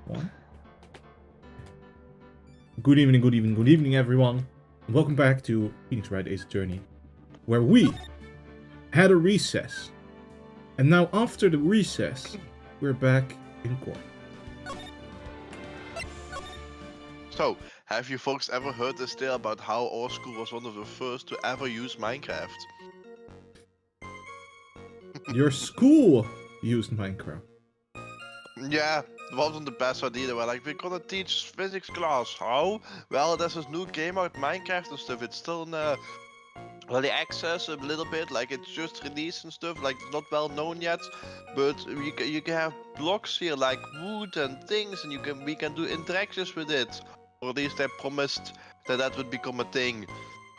One. Good evening, everyone. Welcome back to Phoenix Wright Ace Attorney, where we had a recess. And now, after the recess, we're back in court. So, have you folks ever heard this tale about how our school was one of the first to ever use Minecraft? Your school used Minecraft. Yeah, it wasn't the best idea. They were like, we're gonna teach physics class. How? Well, there's this new game out, Minecraft and stuff. It's still in early access a little bit, like it's just released and stuff, like it's not well known yet. But you can have blocks here like wood and things, and we can do interactions with it. Or at least they promised that that would become a thing.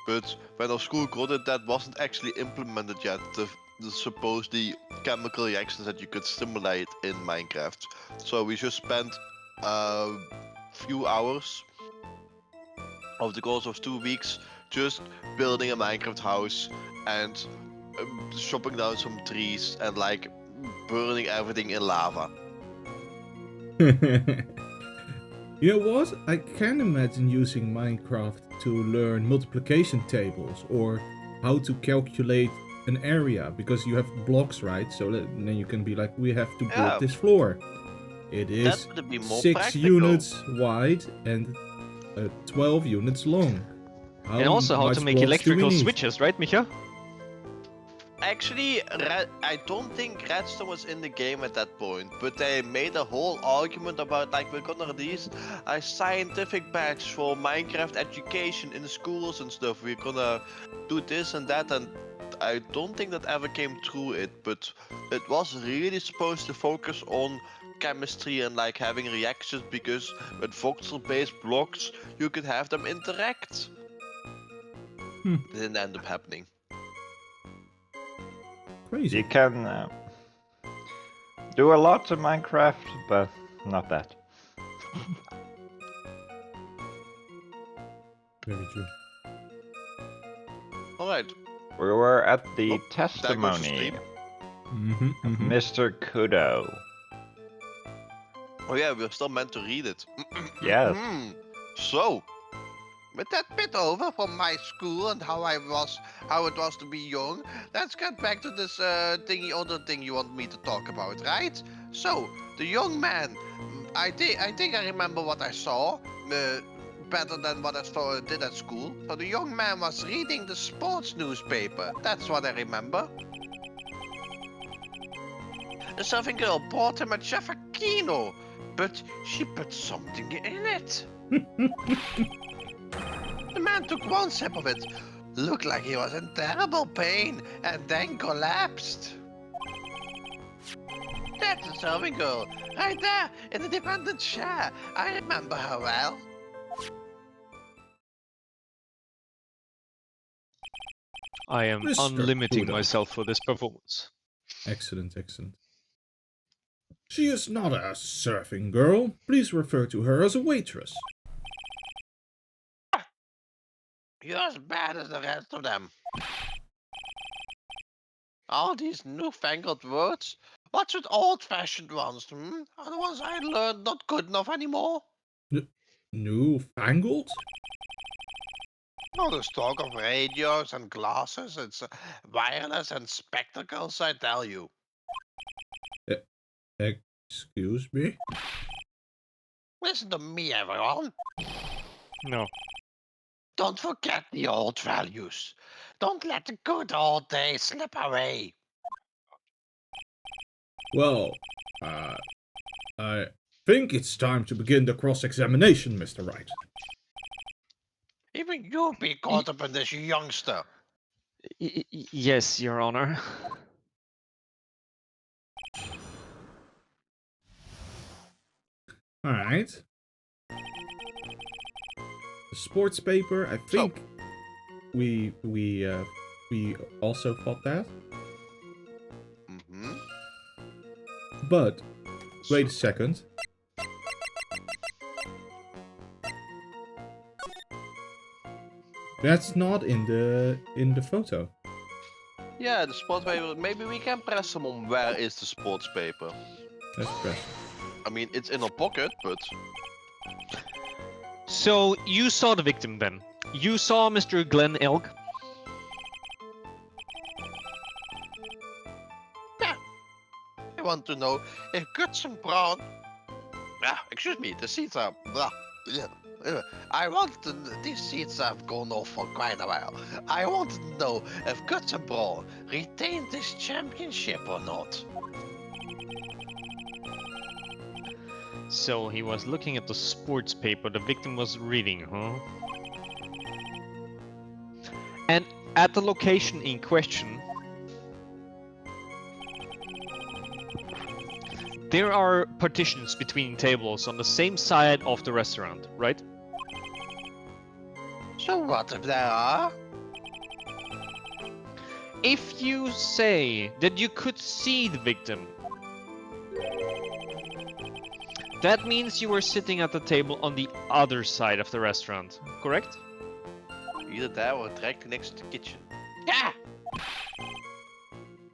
But when our school got it, that wasn't actually implemented yet. The supposedly chemical reactions that you could simulate in Minecraft. So we just spent a few hours over the course of 2 weeks just building a Minecraft house and chopping down some trees and like burning everything in lava. You know what? I can imagine using Minecraft to learn multiplication tables or how to calculate an area, because you have blocks, right? So then you can be like, we have to build this floor. It is That would be more 6 practical. units wide and 12 units long. And also how to make electrical switches, right, Micha? Actually, I don't think redstone was in the game at that point, but they made a whole argument about like we're gonna release a scientific batch for Minecraft education in schools and stuff. We're gonna do this and that, and I don't think that ever came true. But it was really supposed to focus on chemistry and like having reactions, because with voxel-based blocks you could have them interact. It didn't end up happening. Crazy. You can do a lot in Minecraft, but not that. Very true. Alright. We were at the Oh, there goes the testimony stream. of Mr. Kudo. Oh yeah, we're still meant to read it. Yes. So, with that bit over from my school and how it was to be young, let's get back to this other thing you want me to talk about, right? So, the young man, I think I remember what I saw, better than what I did at school. So the young man was reading the sports newspaper. That's what I remember. The serving girl bought him a Chefakino, but she put something in it. The man took one sip of it, looked like he was in terrible pain, and then collapsed. That's the serving girl, right there, in the dependent chair. I remember her well. I am Mr. unlimiting Kudo. myself for this performance. Excellent. She is not a serving girl. Please refer to her as a waitress. You're as bad as the rest of them. All these newfangled words? What's with old-fashioned ones, Are the ones I learned not good enough anymore? Newfangled? All this talk of radios and glasses, it's wireless and spectacles, I tell you. Excuse me? Listen to me, everyone. No. Don't forget the old values. Don't let the good old days slip away. Well, I think it's time to begin the cross-examination, Mr. Wright. Even you'll be caught up in this youngster. Yes, Your Honor. Alright. The sports paper, I think we also fought that. But wait a second. That's not in the photo. Yeah, the sports paper. Maybe we can press him on where is the sports paper. Let's press. I mean, it's in her pocket, but... So you saw the victim then? You saw Mr. Glenn Elk? Yeah. I want to know if Guts and Brown... excuse me, the seats are... I want to... These seats have gone off for quite a while. I want to know if Guts and Brown retained this championship or not. So he was looking at the sports paper the victim was reading, huh? And at the location in question, there are partitions between tables on the same side of the restaurant, right? So what if there are? If you say that you could see the victim, that means you were sitting at the table on the other side of the restaurant, correct? Either there or directly next to the kitchen. Yeah!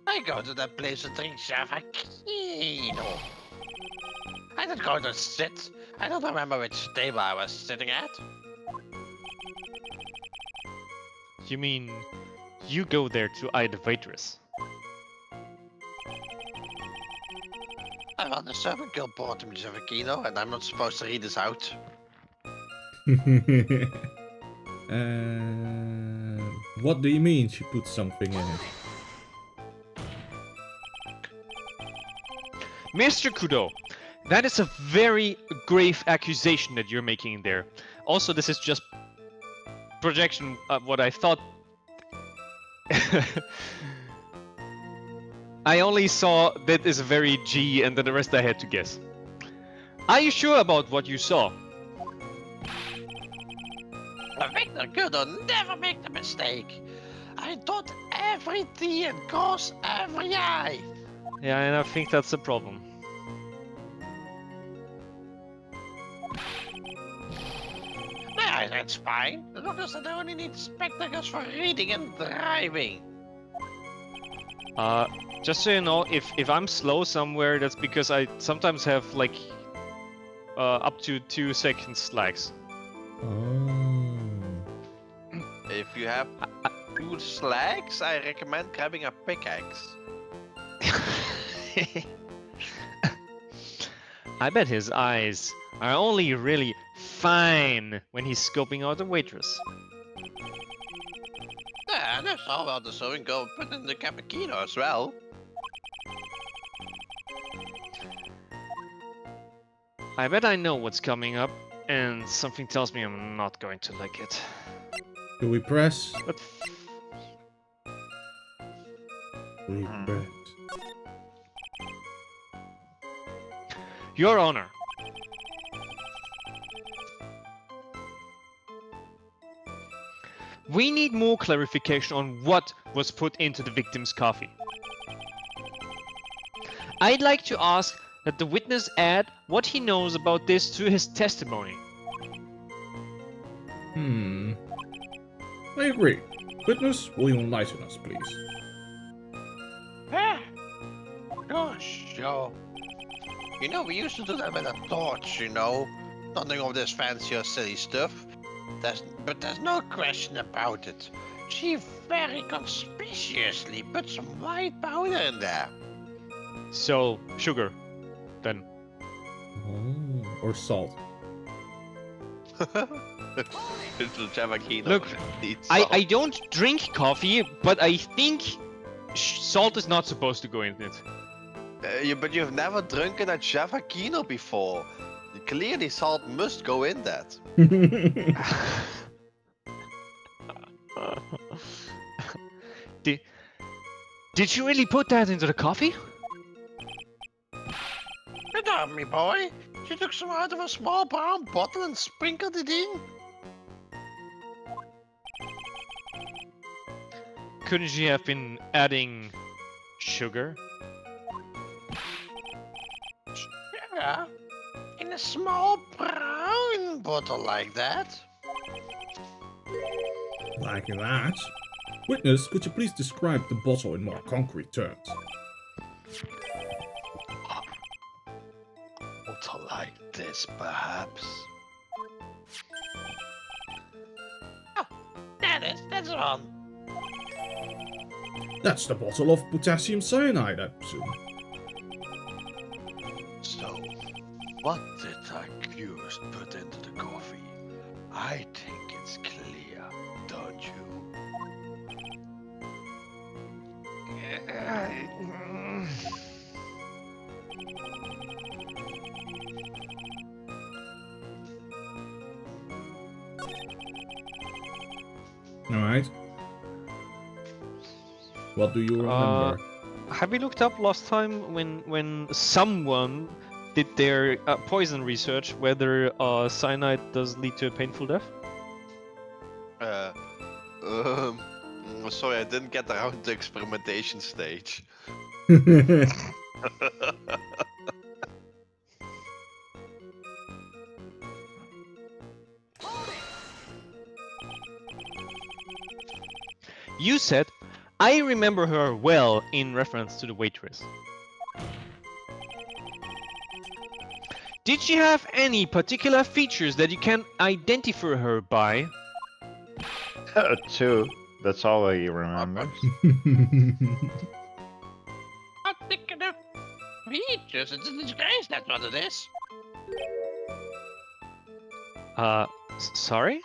I go to that place to drink Javakino. I didn't go to sit. I don't remember which table I was sitting at. You mean you go there to eye the waitress? I'm on the servant girl bought me Javakino, and I'm not supposed to read this out. What do you mean she put something in it? Mr. Kudo, that is a very grave accusation that you're making there. Also, this is just projection of what I thought. I only saw that is very G and then the rest I had to guess. Are you sure about what you saw? Victor Kudo never make the mistake. I dot every T and cross every I. Yeah, and I think that's the problem. Yeah, that's fine. The doctor said I only need spectacles for reading and driving. Just so you know, if I'm slow somewhere, that's because I sometimes have like up to 2 seconds lags. Oh. If you have 2 slags, I recommend grabbing a pickaxe. I bet his eyes are only really fine when he's scoping out the waitress. Yeah, and that's all about the serving girl put in the cappuccino as well. I bet I know what's coming up, and something tells me I'm not going to like it. Do we press? But We press. Your Honor, we need more clarification on what was put into the victim's coffee. I'd like to ask that the witness add what he knows about this to his testimony. I agree. Witness, will you enlighten us, please? Gosh, Joe. You know, we used to do that with a torch, you know? Nothing of this fancy or silly stuff. But there's no question about it. She very conspicuously put some white powder in there. So, sugar, then. Oh, or salt. Look, I don't drink coffee, but I think salt is not supposed to go in it. But you've never drunken a Javakino before. Clearly salt must go in that. Did you really put that into the coffee? Good on me, boy. She took some out of a small brown bottle and sprinkled it in. Couldn't she have been adding sugar? Sugar? In a small brown bottle like that? Like that? Witness, could you please describe the bottle in more concrete terms? bottle like this, perhaps? Oh, that's on. That's the bottle of potassium cyanide, I presume. So, what did the accused put into the coffee? I think it's clear, don't you? Alright. What do you remember? Have we looked up last time when someone did their poison research whether cyanide does lead to a painful death? Sorry, I didn't get around to the experimentation stage. You said, I remember her well in reference to the waitress. Did she have any particular features that you can identify her by? 2. That's all he remembers. Particular features. It's a disgrace, that's what it is. Sorry?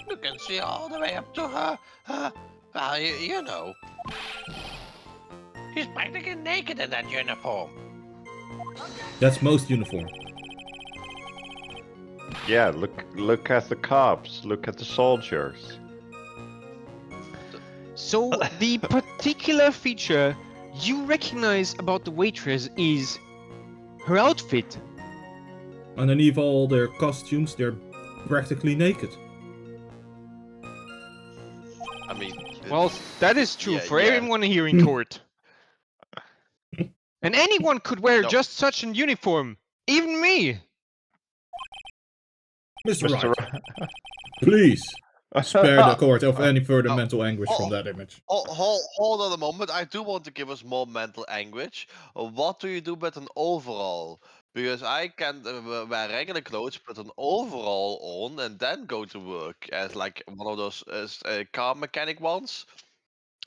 You can see all the way up to her, well, you know. She's practically naked in that uniform. That's most uniform. Yeah, look at the cops, look at the soldiers. So the particular feature you recognize about the waitress is her outfit. Underneath all their costumes, they're practically naked. I mean, Well, that is true yeah, for yeah. everyone here in court. And anyone could wear No. just such a uniform. Even me. Mr. Mr. Wright, please spare the court of any further Oh, mental anguish from oh. that image. Hold on a moment. I do want to give us more mental anguish. What do you do with an overall? Because I can wear regular clothes, put an overall on, and then go to work as like one of those car mechanic ones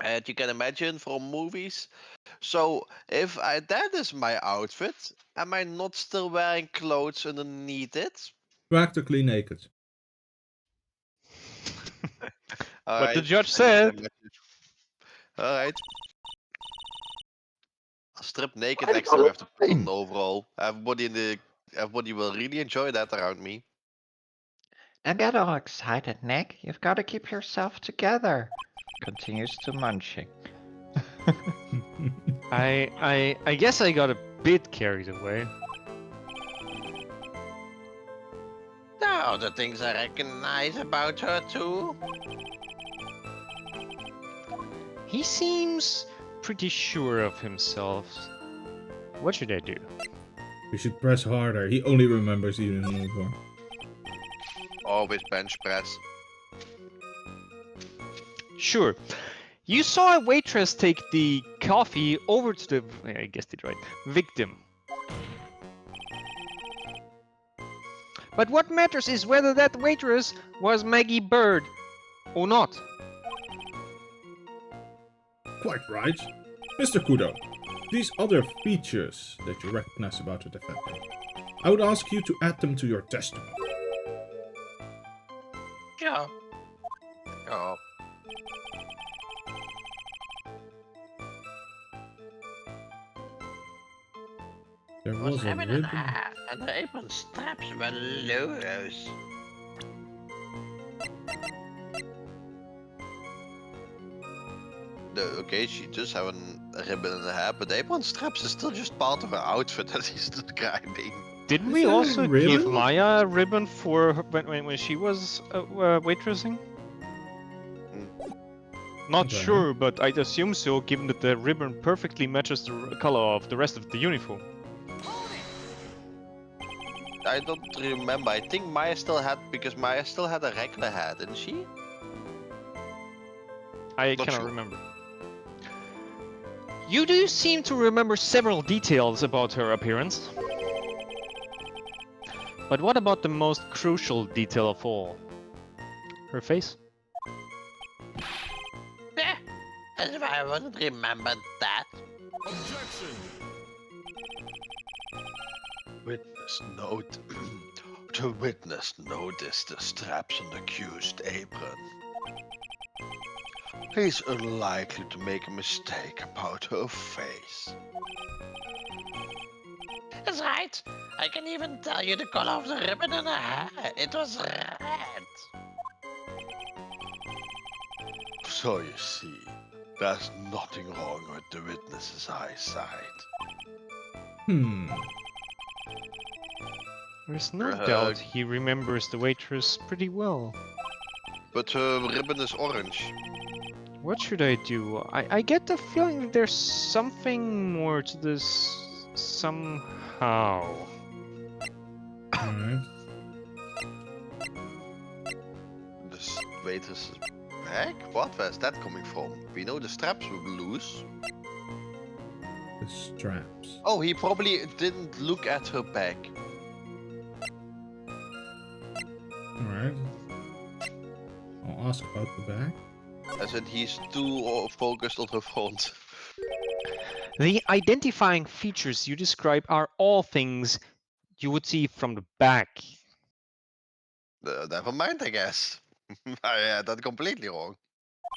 that you can imagine from movies. So if that is my outfit, am I not still wearing clothes underneath it? Practically naked. What the Alright, judge I just said. imagine. Alright. Strip naked next time I have to put on an overall. Everybody will really enjoy that around me. Don't get all excited, Nick. You've got to keep yourself together. Continues to munching. I guess I got a bit carried away. Now the things I recognize about her too. He seems pretty sure of himself. What should I do? We should press harder. He only remembers the uniform. Always bench press. Sure. You saw a waitress take the coffee over to the, I guessed it right, victim. But what matters is whether that waitress was Maggie Bird or not. Quite right. Mr. Kudo, these other features that you recognize about the defendant, I would ask you to add them to your testimony. Sure. Oh. There Was was a having a ribbon. hat, and the apron straps were loose. Okay, she does have a ribbon in her hair, but the apron straps is still just part of her outfit that he's describing. Didn't Is we that a also give ribbon? Maya a ribbon for her, when she was waitressing? Not Okay. sure, but I'd assume so, given that the ribbon perfectly matches the color of the rest of the uniform. I don't remember. I think Maya still had, because Maya still had a regular hat, didn't she? I Not cannot sure. remember. You do seem to remember several details about her appearance. But what about the most crucial detail of all? Her face? Eh, as if I wouldn't remember that. Witness note. The witness noticed the straps on the accused apron. He's unlikely to make a mistake about her face. That's right. I can even tell you the color of the ribbon in her hair. It was red. So you see, there's nothing wrong with the witness's eyesight. There's no Uh, doubt he remembers the waitress pretty well. But her ribbon is orange. What should I do? I get the feeling that there's something more to this somehow. Alright. This waitress's bag? What? Where's that coming from? We know the straps were loose. The straps. Oh, he probably didn't look at her bag. Alright. I'll ask about the bag. I said he's too focused on her front. The identifying features you describe are all things you would see from the back. Never mind, I guess. I had that completely wrong.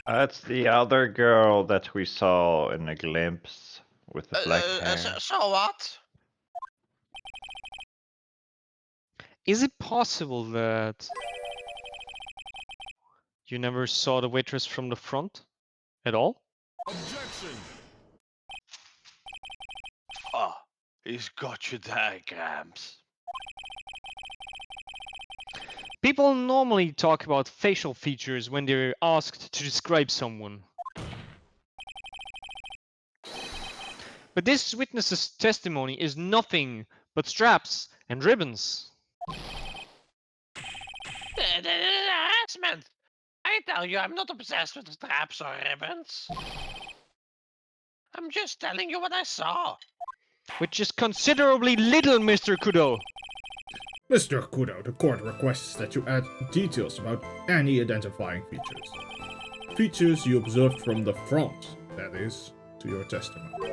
That's the other girl that we saw in a glimpse with the black hair. So what? Is it possible that you never saw the waitress from the front at all? Ah, he's got your diagrams. People normally talk about facial features when they're asked to describe someone. But this witness's testimony is nothing but straps and ribbons. Harassment! I tell you, I'm not obsessed with straps or ribbons. I'm just telling you what I saw. Which is considerably little, Mr. Kudo. Mr. Kudo, the court requests that you add details about any identifying features. Features you observed from the front, that is, to your testimony.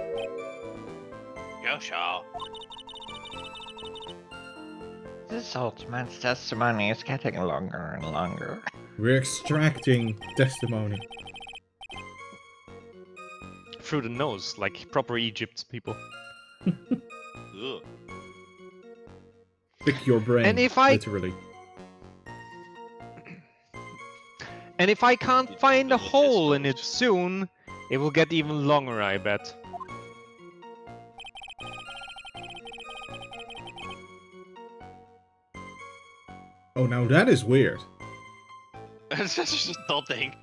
You sure? This old man's testimony is getting longer and longer. We're extracting testimony. Through the nose, like proper Egypt people. Ugh. Pick your brain, And if I- literally. And if I can't It find a really is hole in so it soon, it will get even longer, I bet. Oh, now that is weird. It's just nothing.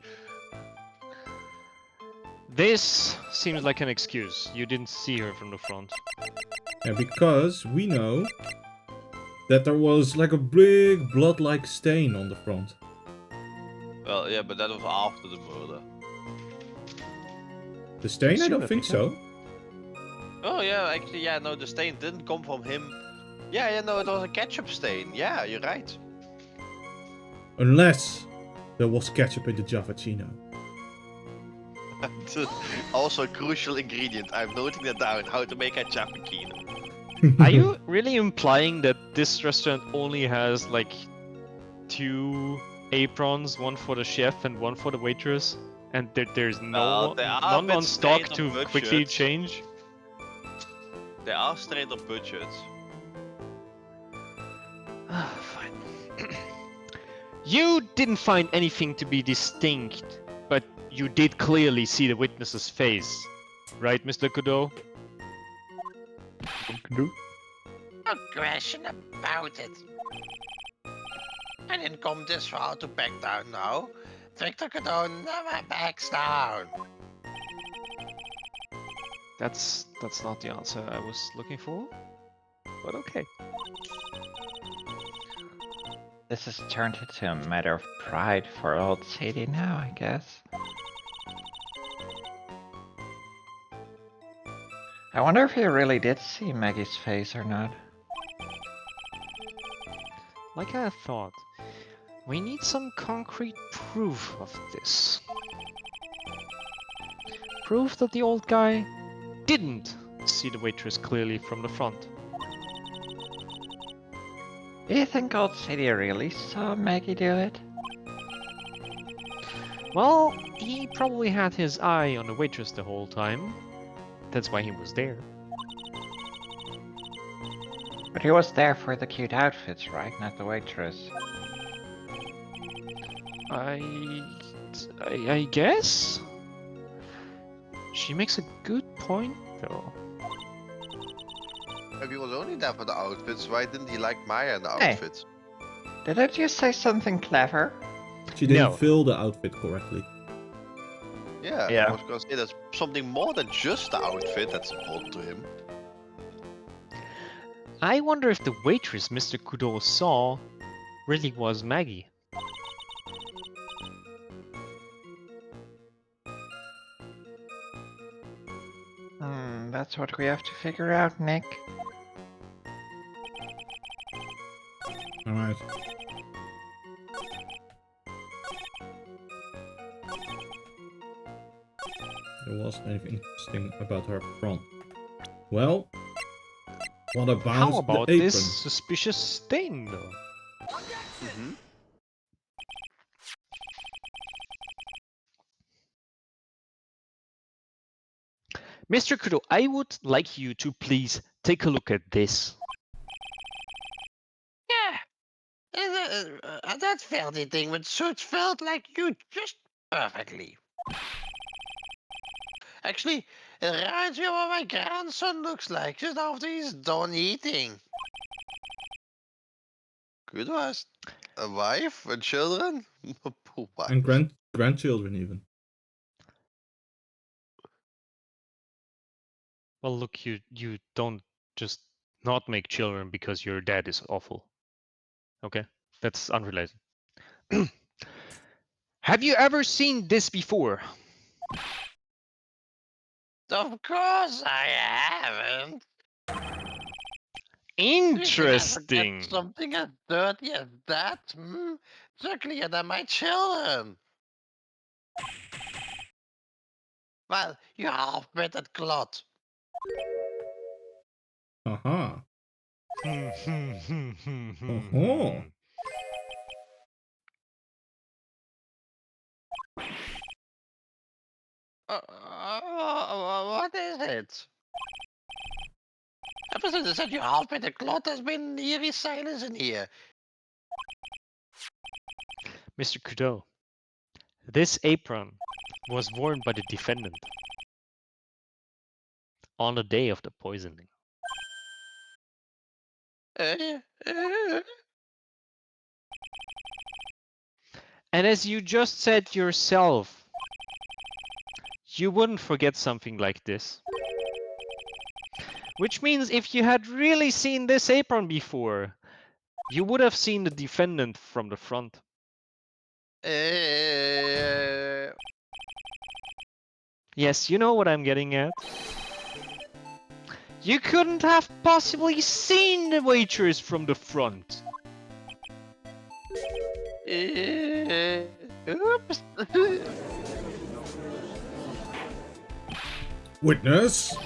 This seems like an excuse. You didn't see her from the front. Yeah, because we know that there was like a big blood-like stain on the front. Well, yeah, but that was after the murder. The stain? I Sure, don't I think think so. Oh yeah, actually, yeah, no, the stain didn't come from him. Yeah, no, it was a ketchup stain. Yeah, you're right. Unless there was ketchup in the Javachino. Also a crucial ingredient. I'm noting that down. How to make a cappuccino. Are you really implying that this restaurant only has like 2 aprons, one for the chef and one for the waitress? And there's They are a none bit on stock straight to on quickly budget. change? They are straight up budget. Fine. You didn't find anything to be distinct, but you did clearly see the witness's face. Right, Mr. Kudo? No question about it. I didn't come this far to back down now. Victor Godot never backs down. That's not the answer I was looking for. But okay. This has turned into a matter of pride for old Sadie now, I guess. I wonder if he really did see Maggie's face or not. like I thought. We need some concrete proof of this. Proof that the old guy didn't see the waitress clearly from the front. Do you think Old City really saw Maggie do it? Well, he probably had his eye on the waitress the whole time. That's why he was there. But he was there for the cute outfits, right? Not the waitress. I guess? She makes a good point, though. If he was only there for the outfits, why didn't he like Maya in the Hey. outfits? Did I just say something clever? She didn't No. fill the outfit correctly. Yeah, Yeah. I was gonna say there's something more than just the outfit that's important to him. I wonder if the waitress Mr. Kudo saw really was Maggie. That's what we have to figure out, Nick. Alright. There was anything interesting about her front. Well, what about How about the apron? this suspicious stain, though? Mm-hmm. Mr. Kudo, I would like you to please take a look at this. Yeah. That veldy thing with suits felt like you just perfectly. Actually, it reminds me of what my grandson looks like just after he's done eating. Good was a wife and children? Poor wife. And grandchildren even. Well, look, you don't just not make children because your dad is awful. Okay? That's unrelated. Have you ever seen this before? Of course I haven't. Interesting. Something as dirty as that? It's uglier than my children. Well, you half-witted clot. Aha. Oh. What is it? Ever since I said you half-witted clot, there's been eerie silence in here. Mr. Kudo, this apron was worn by the defendant on the day of the poisoning. Uh, uh, And as you just said yourself, you wouldn't forget something like this. Which means if you had really seen this apron before, you would have seen the defendant from the front. Yes, you know what I'm getting at. You couldn't have possibly seen the waitress from the front. Oops. Witness?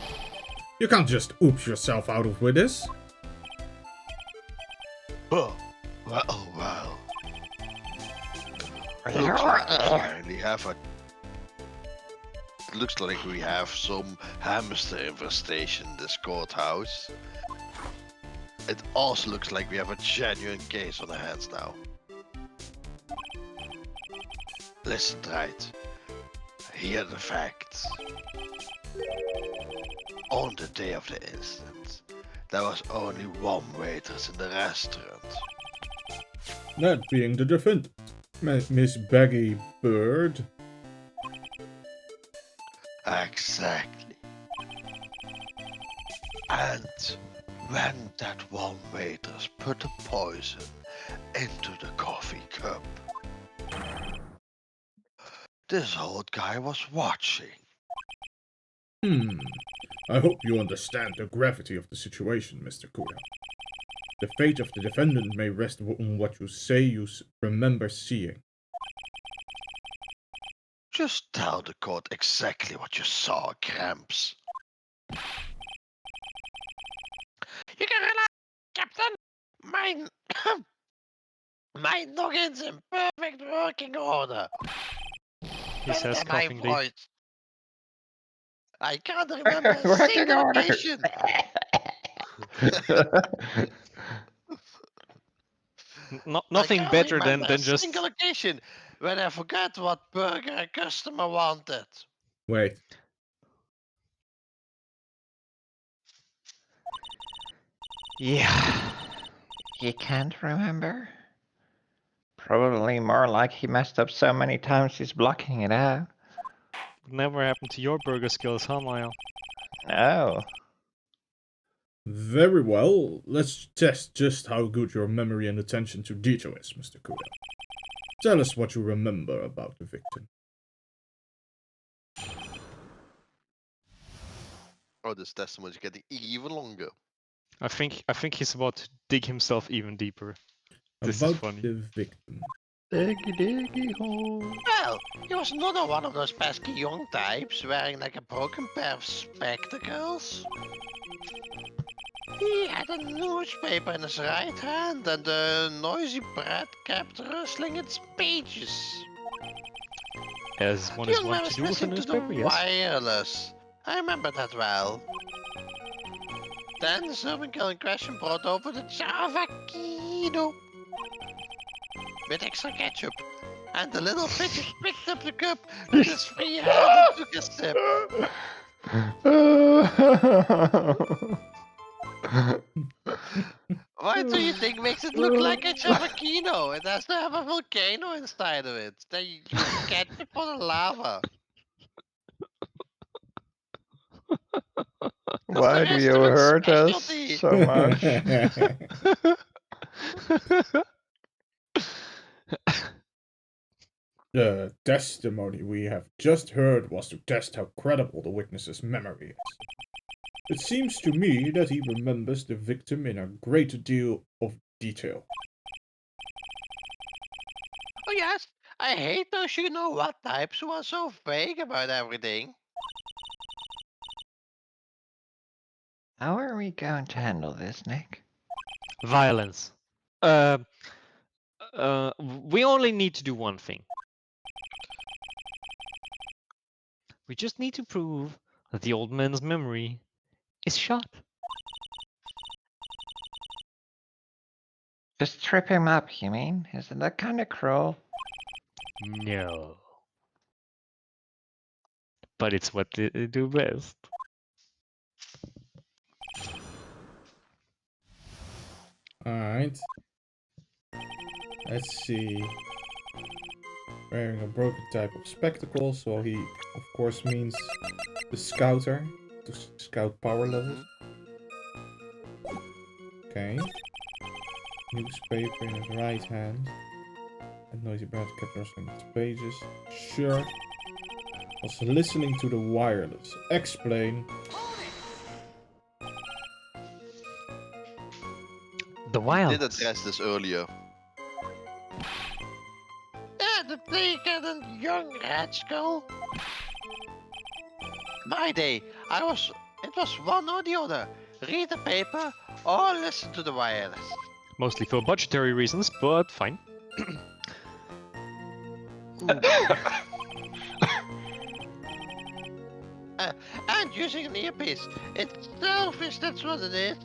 You can't just oops yourself out of witness. Oh, well. Looks like we finally have a... Looks like we have some hamster infestation in this courthouse. It also looks like we have a genuine case on our hands now. Listen, Wright. Hear the facts. On the day of the incident, there was only one waitress in the restaurant. That being the defendant, Miss Baggy Bird. Exactly. And when that one waitress put the poison into the coffee cup, this old guy was watching. I hope you understand the gravity of the situation, Mr. Kudo. The fate of the defendant may rest on what you say you remember seeing. Just tell the court exactly what you saw, Gramps. You can relax, Captain. My my noggin's in perfect working order. He says Better than my coughingly. voice. I can't remember a Working single order. occasion. Nothing I can't better remember a than just. single occasion when I forgot what burger a customer wanted. Wait, Yeah. He can't remember? Probably more like he messed up so many times he's blocking it out. Never happened to your burger skills, huh, Maya? No. very well. Let's test just how good your memory and attention to detail is, Mr. Kuda. Tell us what you remember about the victim. Oh, this testimony is getting even longer. I think he's about to dig himself even deeper. This is About funny. the victim. Diggy diggy hole. Well, he was another one of those pesky young types wearing like a broken pair of spectacles. He had a newspaper in his right hand and the noisy bread kept rustling its pages. As one The is young wont man to was do with a listening to the newspaper, yes? wireless. I remember that well. Then the servant girl in question brought over the Java Kino with extra ketchup. And the little fidget picked up the cup with his free hand and took a sip. What do you think makes it look like a Javakino? It has to have a volcano inside of it. Then you use ketchup for the lava. That's the Why do you restaurant's hurt us specialty. so much? The testimony we have just heard was to test how credible the witness's memory is. It seems to me that he remembers the victim in a great deal of detail. Oh yes, I hate those you know what types who are so vague about everything. How are we going to handle this, Nick? Violence. We only need to do one thing. We just need to prove that the old man's memory is shot. Just trip him up, you mean? Isn't that kind of cruel? No. But it's what they do best. Alright. Let's see. Wearing a broken type of spectacles, so he of course means the scouter, to scout power levels. Okay. Newspaper in his right hand. And noisy bread kept rustling its pages. Sure. Was listening to the wireless. Explain. The Did wild. address this earlier. Yeah, the decadent young rat skull. My day, it was one or the other. Read the paper or listen to the wireless. Mostly for budgetary reasons, but fine. And using an earpiece. It's selfish, that's what it is.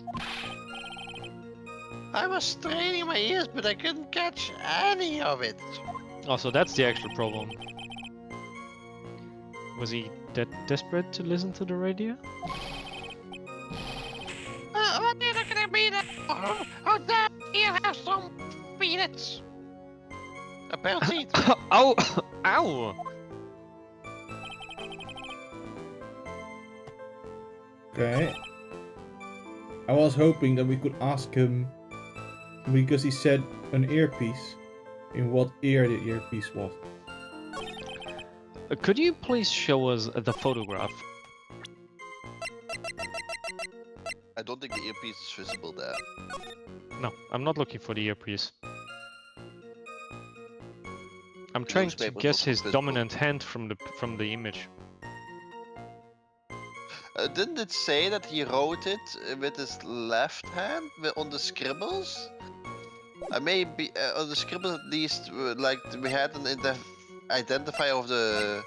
I was straining my ears, but I couldn't catch any of it. Also, that's the actual problem. Was he that desperate to listen to the radio? What are you looking at me? Oh, damn, you have some peanuts. A pear seed. Ow! Ow! Okay. I was hoping that we could ask him, because he said an earpiece, in what ear the earpiece was. Could you please show us the photograph? I don't think the earpiece is visible there. No, I'm not looking for the earpiece. I'm The trying to newspaper is guess also his visible. dominant hand from the image. Didn't it say that he wrote it with his left hand on the scribbles? Maybe on the scribbles at least, like we had an identifier of the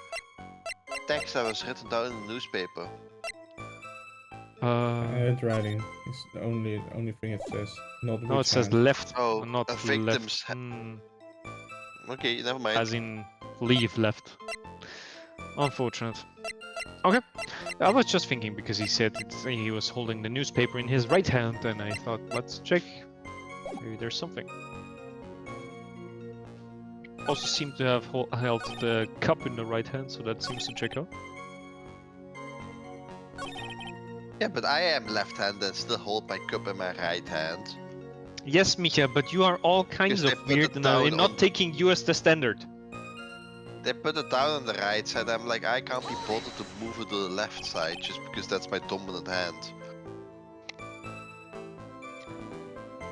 text that was written down in the newspaper. Handwriting is the only thing it says. Not No, it which says hand. left, Oh, not a victim's left. Hmm, Okay, never mind. as in leave left. Unfortunate. Okay, I was just thinking because he said he was holding the newspaper in his right hand, and I thought, let's check. Maybe there's something. Also seemed to have held the cup in the right hand, so that seems to check out. Yeah, but I am left-handed and still hold my cup in my right hand. Yes, Micha, but you are all kinds Because of they put weird, it and down I'm not on- taking you as the standard. They put it down on the right side. I'm like, I can't be bothered to move it to the left side just because that's my dominant hand.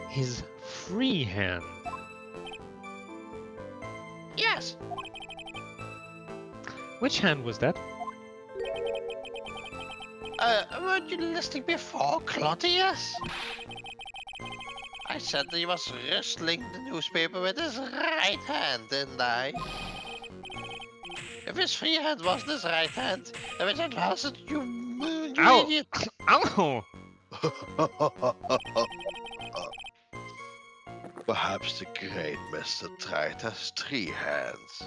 His free hand. Yes. Which hand was that? Weren't you listening before, Claudius? I said that he was rustling the newspaper with his right hand, didn't I? If his free hand wasn't his right hand, then which hand was it, you Ow! idiot? Ow! Perhaps the great Mr. Wright has 3 hands.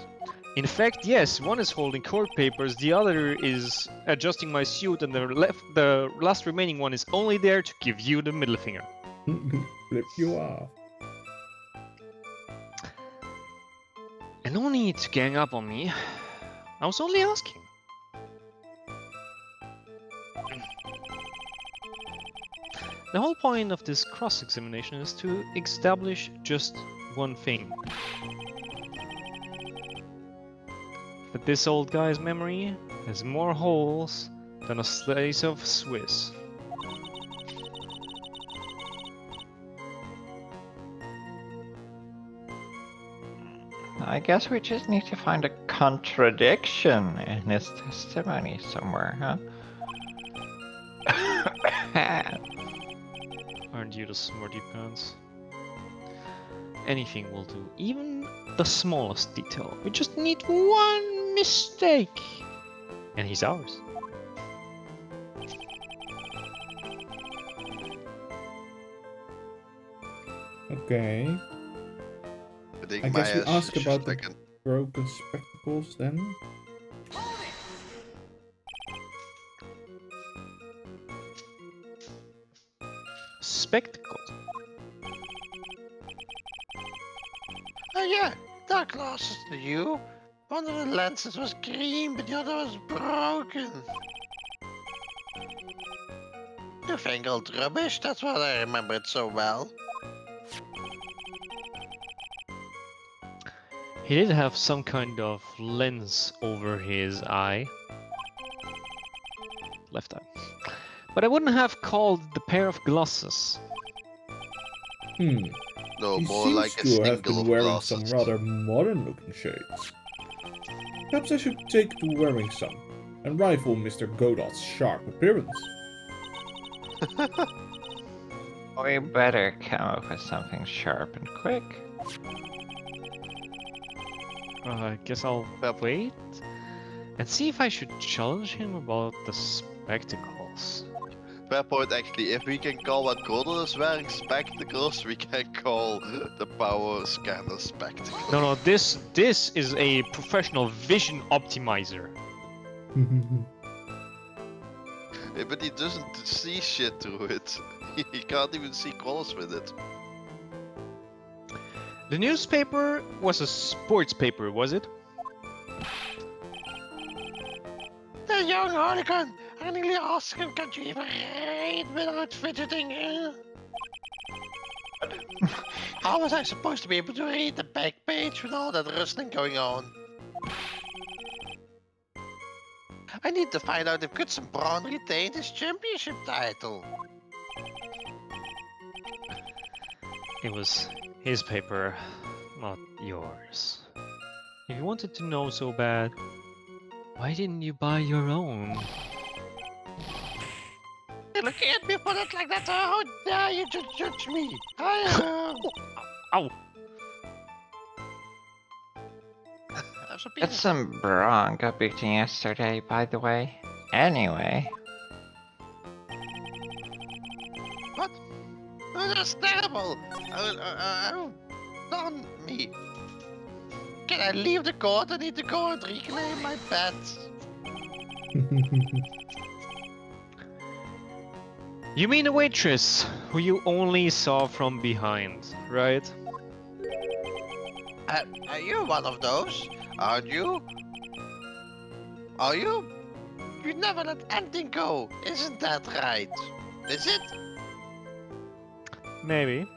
In fact, yes, one is holding court papers, the other is adjusting my suit, and the last remaining one is only there to give you the middle finger. Flip you off. And no need to gang up on me. I was only asking. The whole point of this cross-examination is to establish just one thing. That this old guy's memory has more holes than a slice of Swiss. I guess we just need to find a contradiction in his testimony somewhere, huh? Aren't you the smarty pants? Anything will do, even the smallest detail. We just need one mistake, and he's ours. Okay. think I guess we Maya ask should about the like broken spectacles then. Spectacles. Oh yeah, that glasses to you. One of the lenses was green, but the other was broken. Newfangled rubbish, that's what I remember it so well. He did have some kind of lens over his eye. Left eye. But I wouldn't have called the pair of glasses. no, He more seems like a to have single been of wearing glasses. some rather modern-looking shades. Perhaps I should take to wearing some, and rival Mr. Godot's sharp appearance. We better come up with something sharp and quick. I guess I'll wait and see if I should challenge him about the spectacles. Fair point, actually. If we can call what Gordon is wearing spectacles, we can call the power scanner spectacles. No, this is a professional vision optimizer. Yeah, but he doesn't see shit through it. He can't even see colors with it. The newspaper was a sports paper, was it? The young hooligan, I nearly asked him, can't you even read without fidgeting? How was I supposed to be able to read the back page with all that rustling going on? I need to find out if Goodson Brown retained his championship title. It was his paper, not yours. If you wanted to know so bad, why didn't you buy your own? You're looking at me for that like that. How dare you just judge me? Ow! Have some That's peanuts. some Bronco beating yesterday, by the way. Anyway, What? Oh, that's terrible. Done me. Can I leave the court? I need to go and reclaim my pets. You mean the waitress, who you only saw from behind, right? Are you one of those? Aren't you? Are you? You never let anything go. Isn't that right? Is it? Maybe.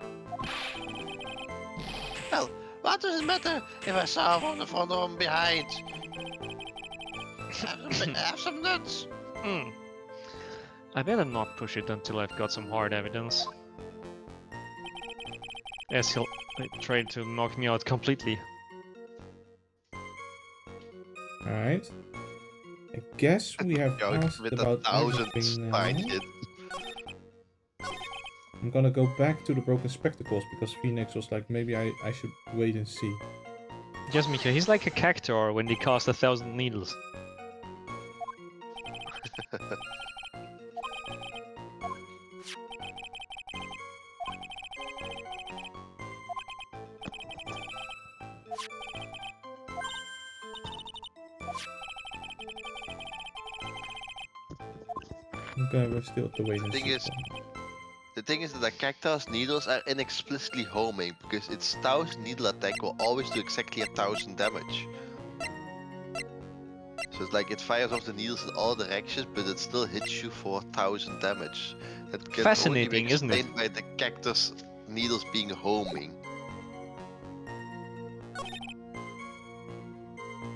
Well, what does it matter if I saw from the front or from behind? Have some nuts. Hmm. I better not push it until I've got some hard evidence. As he'll try to knock me out completely. Alright. I guess we have Yo, asked with about 1,000 everything spine now. hit. I'm gonna go back to the broken spectacles because Phoenix was like, maybe I should wait and see. Yes, Mika, he's like a cactuar when they cast 1,000 needles. Okay, we're still at the wait and Thing see. is- point. The thing is that the cactus needles are inexplicitly homing because its 1,000 needle attack will always do exactly 1,000 damage. So it's like it fires off the needles in all directions, but it still hits you for 1,000 damage. That can only be Fascinating, isn't it? explained by the cactus needles being homing.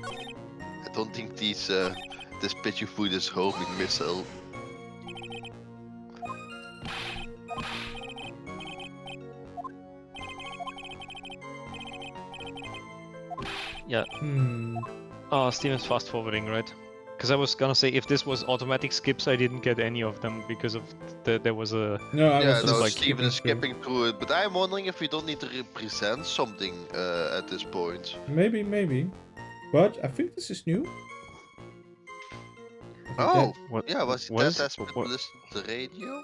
I don't think this Pidgey food is homing missile. Yeah. Oh, Steven's fast forwarding, right? Because I was gonna say if this was automatic skips, I didn't get any of them because of there was a. No, I Yeah, was just no, like Steven is through. skipping through it, but I'm wondering if we don't need to represent something at this point. Maybe. But I think this is new. I think Oh, What, yeah, was he that desperate to what- listen to the radio?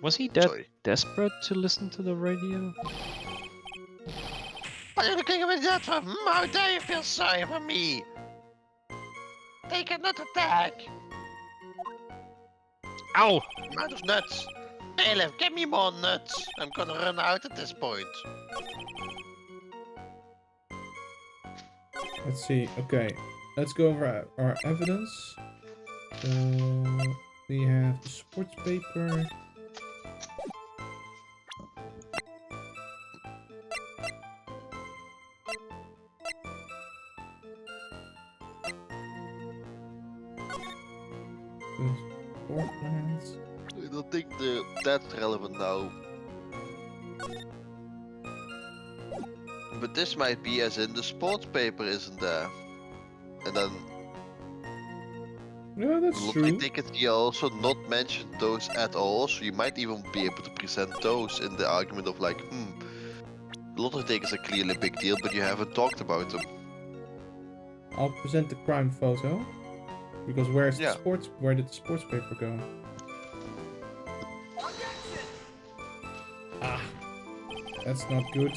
was he that Sorry. desperate to listen to the radio? What are you looking at me that for? How dare you feel sorry for me? They cannot attack. Ow! I'm out of nuts. Caleb, give me more nuts. I'm gonna run out at this point. Let's see. Okay, let's go over our evidence. We have the sports paper. The sport plans. I don't think that's relevant now. But this might be as in the sports paper isn't there. And then No, that's lottery true. tickets, you also not mentioned those at all, so you might even be able to present those in the argument of like, lottery tickets are clearly a big deal, but you haven't talked about them. I'll present the crime photo. Because where did the sports paper go? Ah, that's not good.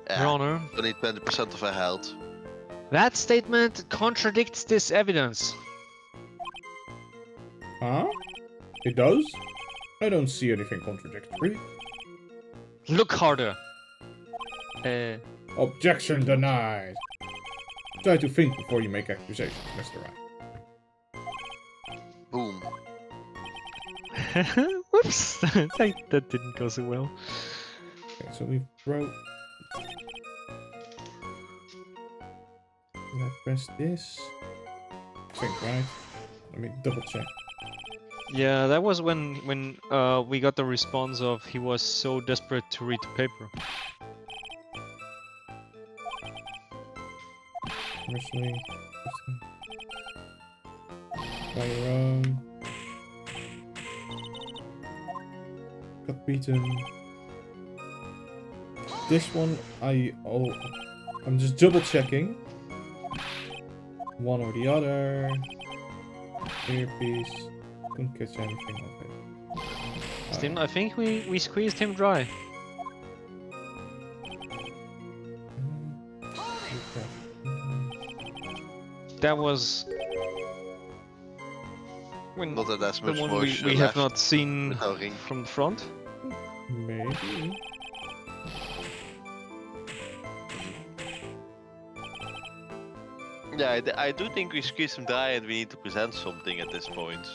Your Yeah, Honor, only 20% of her health. that statement contradicts this evidence. Huh? It does? I don't see anything contradictory. Look harder. Objection denied. Try to think before you make accusations, Mr. Wright. Boom. Whoops! that didn't go so well. Okay, so we broke. Did I press this? I think, right? Let me double check. Yeah, that was when we got the response of he was so desperate to read the paper. Wrestling. By your own. Got beaten. This one I'm just double checking. One or the other. Earpiece. Couldn't catch anything of it. Still, I think we squeezed him dry. Okay. That was when Not that there's the much one moisture we have left not seen with our ring. from the front. Maybe. Yeah, I do think we squeeze him dry and we need to present something at this point.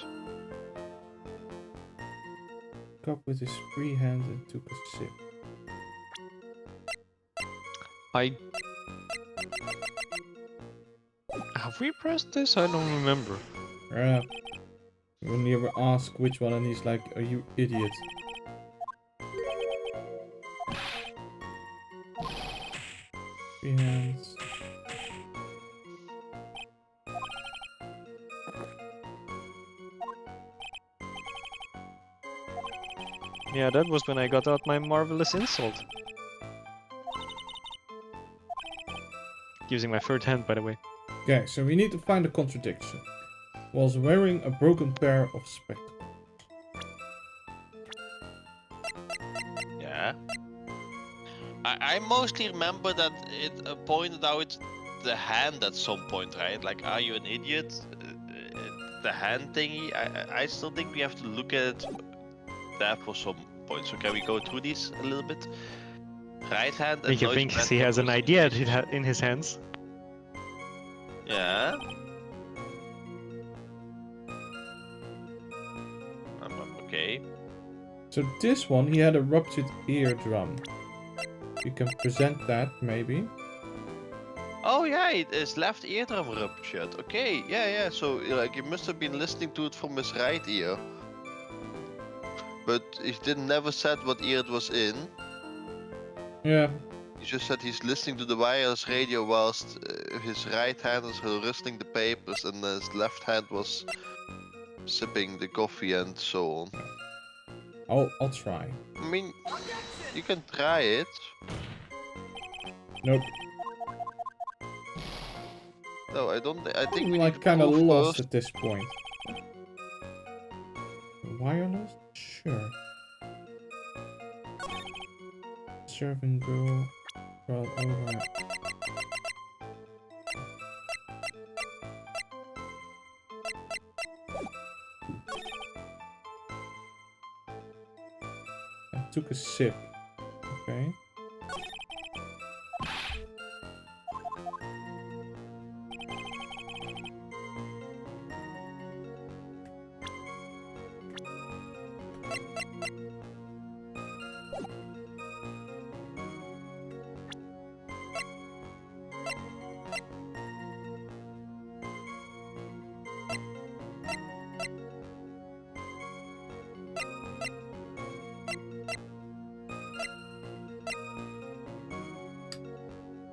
Cup with his free hand and took a sip. Have we pressed this? I don't remember. Yeah. When you ever ask which one and he's like, are you idiot? Free hands. Yeah, that was when I got out my marvelous insult. Using my third hand, by the way. Okay, so we need to find a contradiction. Was wearing a broken pair of spectacles. Yeah. I mostly remember that it pointed out the hand at some point, right? Like, are you an idiot? The hand thingy. I still think we have to look at that for some point. So can we go through these a little bit? Right hand. And Mika noise thinks prevent he has an acoustic idea issues. in his hands. Yeah. Okay. So this one, he had a ruptured eardrum. You can present that, maybe. Oh yeah, his left eardrum ruptured. Okay, yeah. So like he must have been listening to it from his right ear. But he never said what ear it was in. Yeah. He just said he's listening to the wireless radio whilst his right hand was rustling the papers and his left hand was sipping the coffee and so on. I'll try. I mean, you can try it. Nope. No, I don't. I think I'm we like need to kind of prove lost first. at this point. Wireless? Sure. Servant girl brought over. I took a sip. Okay.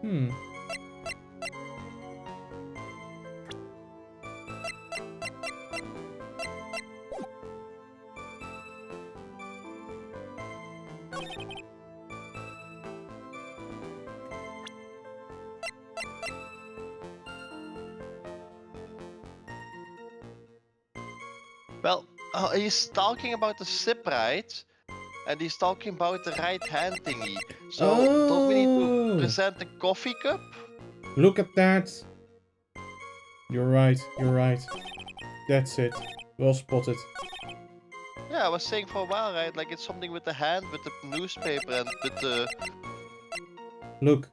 Hmm. Well, he's talking about the sip, right? And he's talking about the right hand thingy. So don't we need to Oh! present the coffee cup? Look at that! You're right, you're right. That's it. Well spotted. Yeah, I was saying for a while, right? Like it's something with the hand, with the newspaper, and with the Look,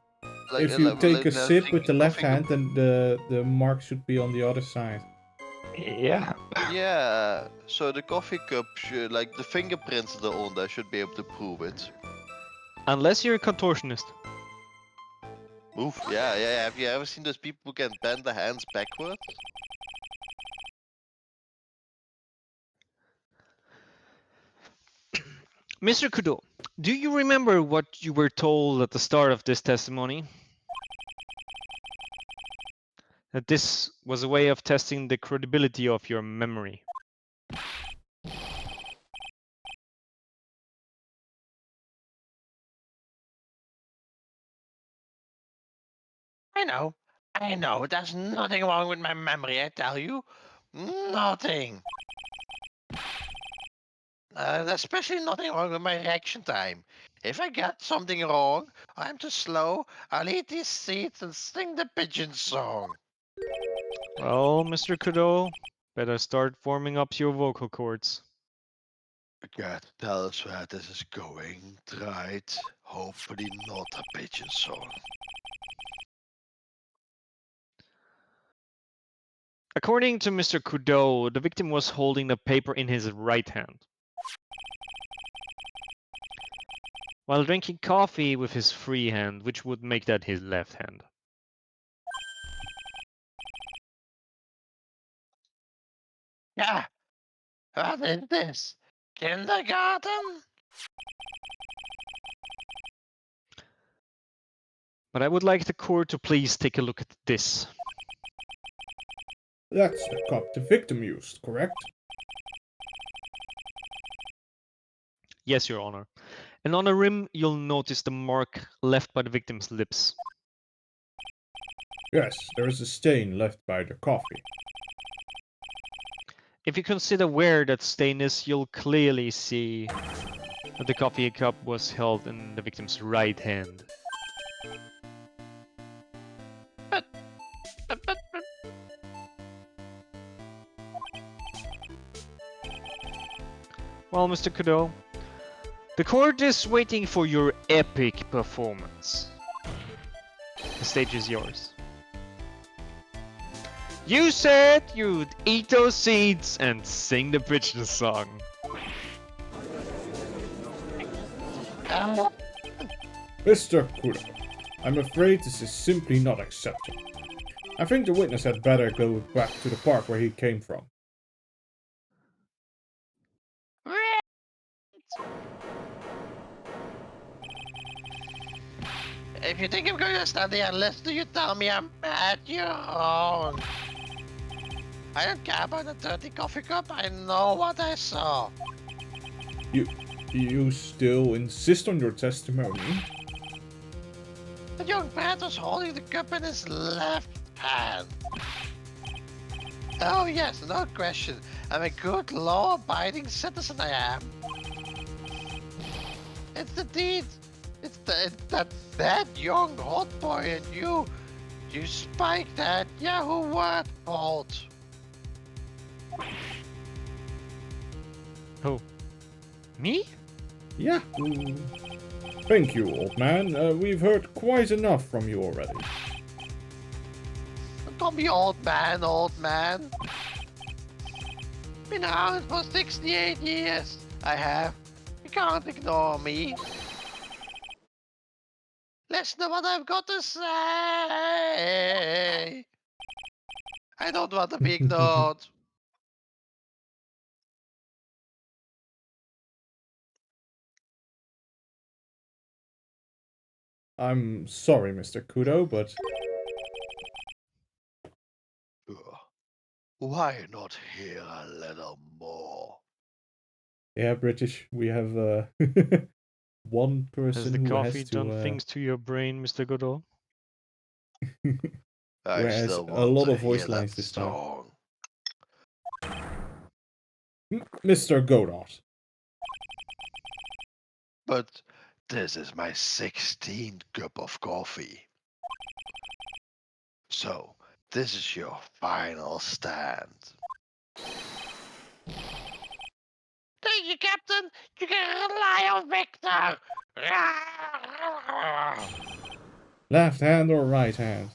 like. if you take a sip with the left coffee hand, cup. then the mark should be on the other side. Yeah. Yeah, so the coffee cup should, like the fingerprints that are on there, should be able to prove it. Unless you're a contortionist. Oof, yeah. Have you ever seen those people who can bend the hands backwards? Mr. Kudo, do you remember what you were told at the start of this testimony? That this was a way of testing the credibility of your memory. I know, there's nothing wrong with my memory, I tell you. Nothing. Especially nothing wrong with my reaction time. If I get something wrong, I'm too slow, I'll eat these seeds and sing the pigeon song. Well, Mr. Kudo, better start warming up your vocal cords. God, tell us where this is going, right? Hopefully not a pigeon song. According to Mr. Kudo, the victim was holding the paper in his right hand, while drinking coffee with his free hand, which would make that his left hand. Yeah, what is this? Kindergarten? But I would like the court to please take a look at this. That's the cup the victim used, correct? Yes, Your Honor. And on the rim, you'll notice the mark left by the victim's lips. Yes, there is a stain left by the coffee. If you consider where that stain is, you'll clearly see that the coffee cup was held in the victim's right hand. But Well, Mr. Kudo, the court is waiting for your epic performance. The stage is yours. You said you'd eat those seeds and sing the pigeon song. Mr. Kudo, I'm afraid this is simply not acceptable. I think the witness had better go back to the park where he came from. if you think I'm going to stand here and listen to you tell me I'm mad, you're wrong. I don't care about the dirty coffee cup, I know what I saw. You still insist on your testimony? The young man was holding the cup in his left hand. Oh yes, no question. I'm a good law-abiding citizen, I am. It's the deed. It's that young hot boy and you spiked that Yahoo word fault. Oh, me? Yeah. Thank you, old man. We've heard quite enough from you already. Don't call me old man, old man. Been around for 68 years. I have. You can't ignore me. Listen to what I've got to say. I don't want to be ignored. I'm sorry, Mr. Kudo, but Why not hear a little more? yeah, British, we have one Has person the who coffee has done to, things to your brain, Mr. Godot? I whereas still a want lot to of voice hear lines that this time. song. Mr. Godot. But this is my 16th cup of coffee. So, this is your final stand. Thank you, Captain. You can rely on Victor. Left hand or right hand?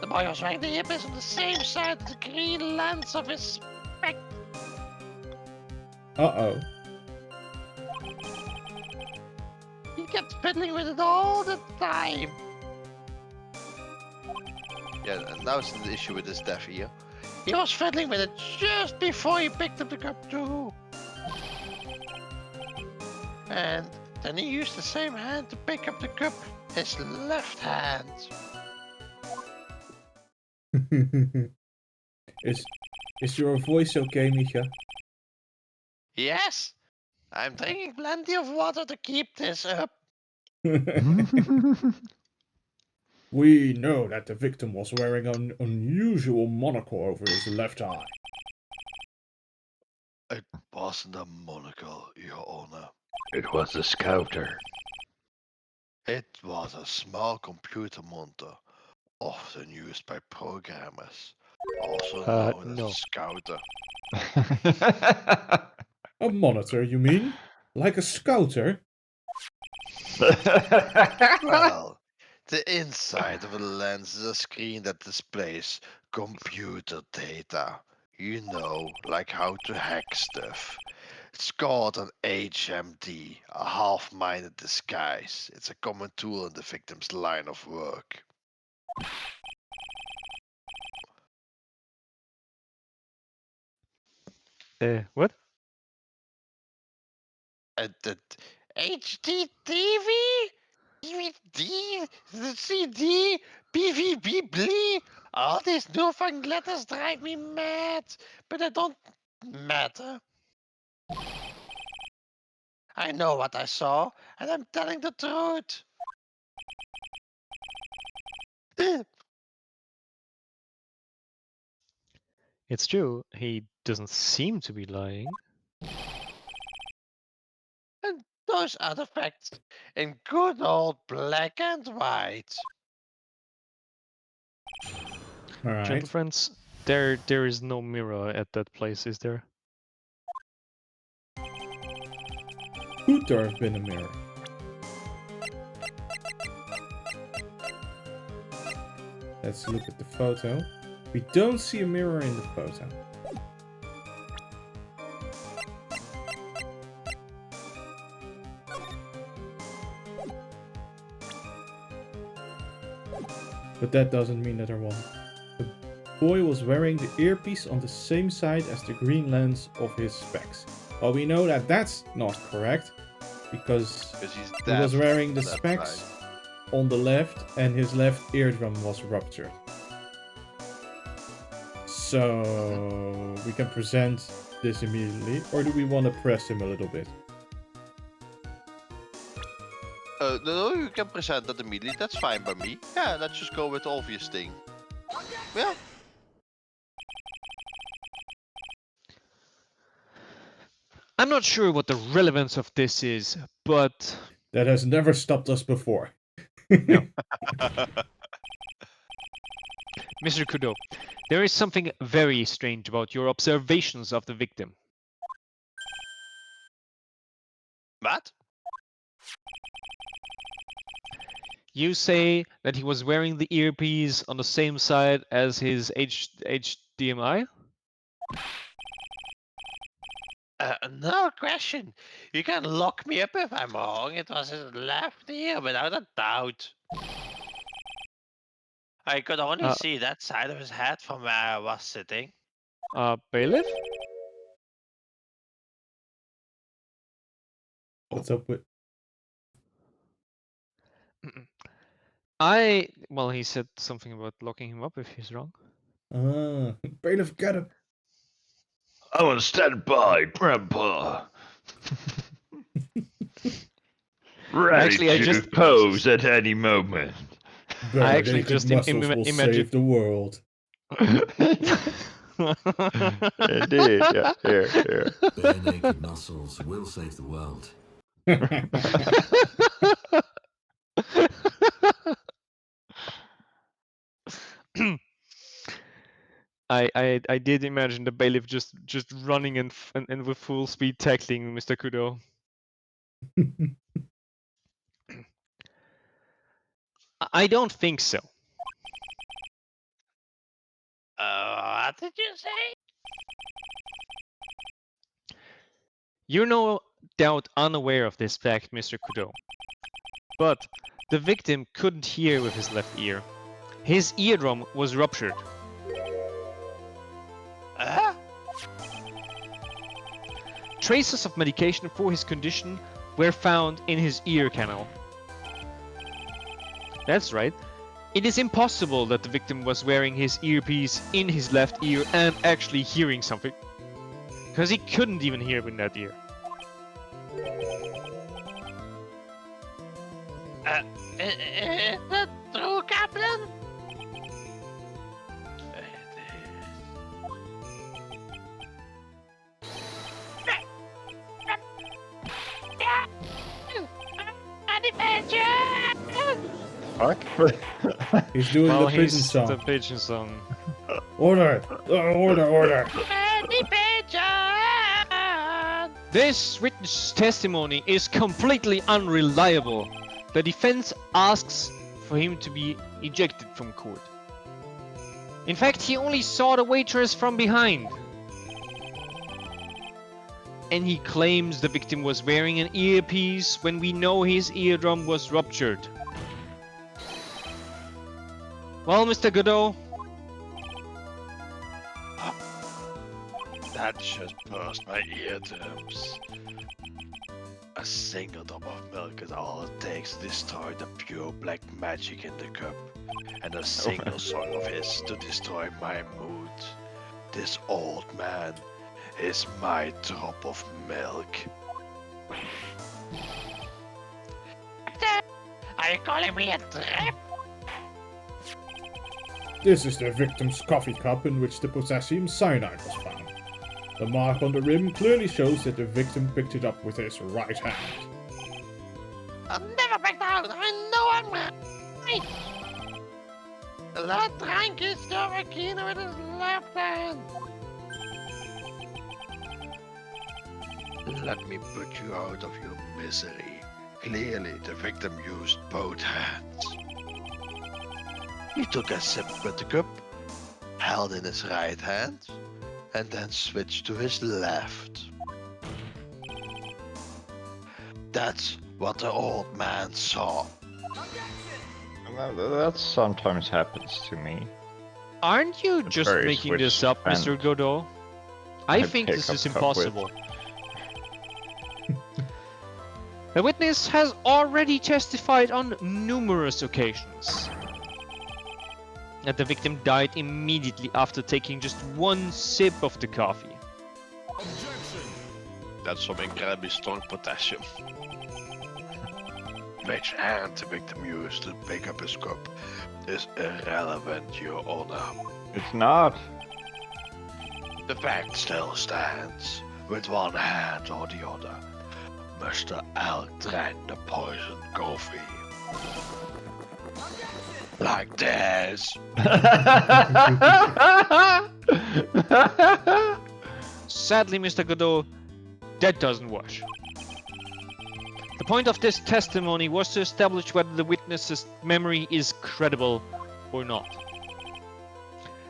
The boy was wearing the hip is on the same side of the green lens of his spec. Uh-oh. He kept fiddling with it all the time. Yeah, and now it's the issue with this deaf ear. He was fiddling with it just before he picked up the cup too. And then he used the same hand to pick up the cup, his left hand. Is your voice okay, Misha? Yes, I'm drinking plenty of water to keep this up. We know that the victim was wearing an unusual monocle over his left eye. It wasn't a monocle, Your Honor. It was the scouter. It was a small computer monitor, often used by programmers, also known as no. a scouter. A monitor, you mean? Like a scouter? Well, the inside of a lens is a screen that displays computer data. You know, like how to hack stuff. It's called an HMD, a half-minded disguise. It's a common tool in the victim's line of work. What? The HD TV? DVD? The CD? BVB Blee? All these newfangled letters drive me mad, but they don't matter. I know what I saw, and I'm telling the truth. It's true. He doesn't seem to be lying. And those are the facts in good old black and white. Alright. Gentle friends, there is no mirror at that place, is there? Could there have been a mirror? Let's look at the photo. We don't see a mirror in the photo. But that doesn't mean that there wasn't. The boy was wearing the earpiece on the same side as the green lens of his specs. Well, we know that that's not correct, because Because he's he was deaf wearing the that specs side. on the left and his left eardrum was ruptured. So we can present this immediately, or do we want to press him a little bit? No, you can present that immediately. That's fine by me. Yeah, let's just go with the obvious thing. Yeah. I'm not sure what the relevance of this is, but That has never stopped us before. No. Mr. Kudo, there is something very strange about your observations of the victim. What? You say that he was wearing the earpiece on the same side as his HDMI? No question. You can lock me up if I'm wrong. It was his left ear, without a doubt. I could only see that side of his head from where I was sitting. Bailiff? What's up with... Well, he said something about locking him up if he's wrong. Bailiff, get him! I want to stand by, Grandpa. Ready Actually, I to just- pose at any moment. Bare actually naked just muscles will imagine- save the world. Indeed, yeah, here. Bare naked muscles will save the world. I did imagine the bailiff just running and with full speed tackling Mr. Kudo. I don't think so. What did you say? You're no doubt unaware of this fact, Mr. Kudo. But the victim couldn't hear with his left ear. His eardrum was ruptured. traces of medication for his condition were found in his ear canal. That's right. It is impossible that the victim was wearing his earpiece in his left ear and actually hearing something. Because he couldn't even hear in that ear. Is that true, Captain? Fuck. He's doing the pigeon song. The pigeon song. Order! Order! This witness testimony is completely unreliable. The defense asks for him to be ejected from court. In fact, he only saw the waitress from behind. And he claims the victim was wearing an earpiece when we know his eardrum was ruptured. Well, Mr. Godot, That just burst my eardrums. A single drop of milk is all it takes to destroy the pure black magic in the cup, and a single song of his to destroy my mood. This old man is my drop of milk. Are you calling me a trap? This is the victim's coffee cup in which the potassium cyanide was found. The mark on the rim clearly shows that the victim picked it up with his right hand. I'll never back down. I know I'm right. The lad drank his Stavakina with his left hand. Let me put you out of your misery. Clearly, the victim used both hands. He took a sip with the cup, held in his right hand, and then switched to his left. That's what the old man saw. That sometimes happens to me. aren't you just very making switch this up, Mr. and Godot? I I think pick this up is cup with- impossible. The witness has already testified on numerous occasions that the victim died immediately after taking just one sip of the coffee. That's some incredibly strong potassium. Which hand the victim used to pick up his cup is irrelevant, Your Honor. It's not. The fact still stands. With one hand or the other, Mr. L drank the poisoned coffee. Like this. Sadly, Mr. Godot, that doesn't wash. The point of this testimony was to establish whether the witness's memory is credible or not.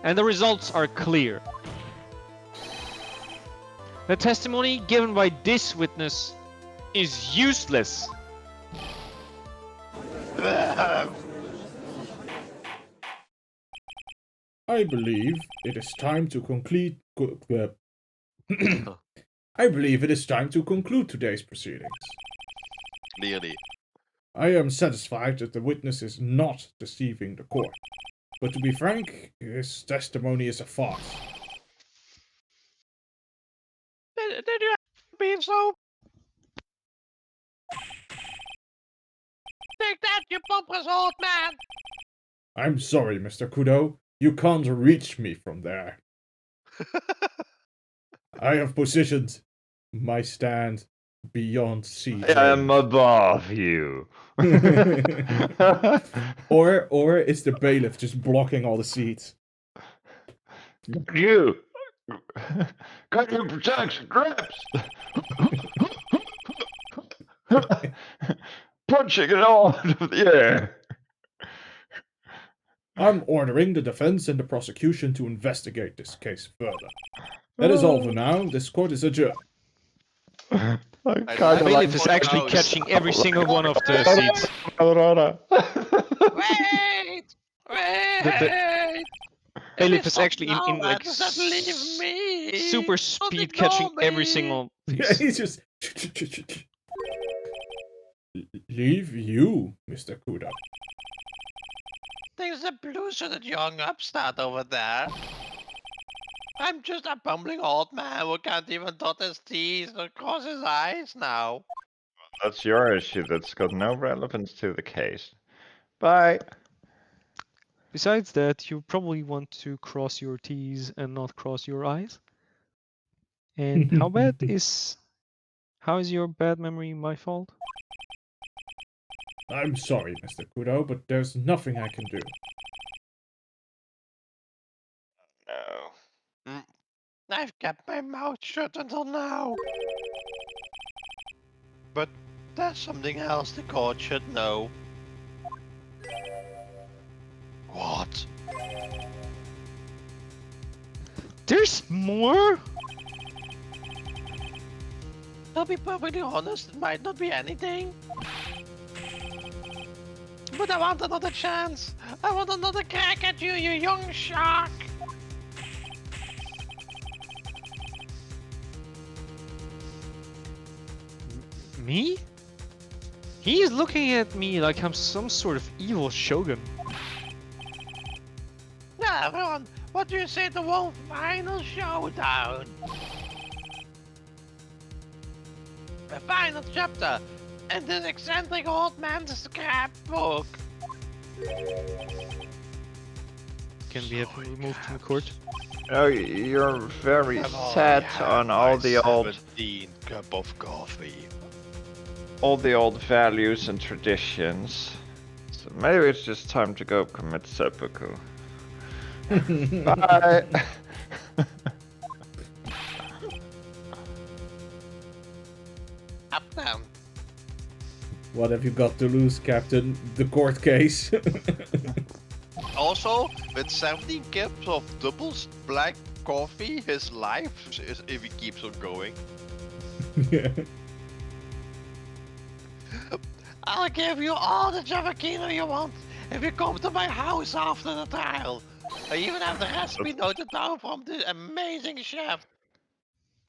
And the results are clear. The testimony given by this witness is useless. I believe it is time to conclude. I believe it is time to conclude today's proceedings. Clearly. I am satisfied that the witness is not deceiving the court. But to be frank, his testimony is a farce. Did you be so? Take that, you pompous old man! I'm sorry, Mr. Kudo. You can't reach me from there. I have positioned my stand beyond sea. I am above you. Or is the bailiff just blocking all the seats? You. Got your protection grips. Punching it all out of the air. I'm ordering the defense and the prosecution to investigate this case further. That is all for now. This court is adjourned. The bailiff is actually catching every single one of the seats. Wait! Wait! Elif Please is stop actually now, in like Anderson, leave me! super Don't speed ignore catching every me. single Yeah, piece. he's just... Leave you, Mr. Kudo. There's a blue-suited young upstart over there. I'm just a bumbling old man who can't even dot his T's or cross his eyes now. That's your issue. That's got no relevance to the case. Bye. Besides that, you probably want to cross your T's and not cross your I's. And how is your bad memory my fault? I'm sorry, Mr. Kudo, but there's nothing I can do. No. I've kept my mouth shut until now. But there's something else the court should know. What? There's more? To be perfectly honest, it might not be anything. But I want another chance. I want another crack at you, you young shark. Me? He's looking at me like I'm some sort of evil shogun. Now, everyone, what do you say to one final showdown? The final chapter in this eccentric old man's scrapbook. Can we have him removed from the court? Oh, you're very I've already set had on my all the old 17 cup of coffee. values and traditions. So maybe it's just time to go commit seppuku. Bye. Up down. What have you got to lose, Captain? The court case. Also, with 17 cups of double black coffee, his life is if he keeps on going. Yeah. I'll give you all the Javakino you want if you come to my house after the trial. I even have the recipe noted down from the amazing chef.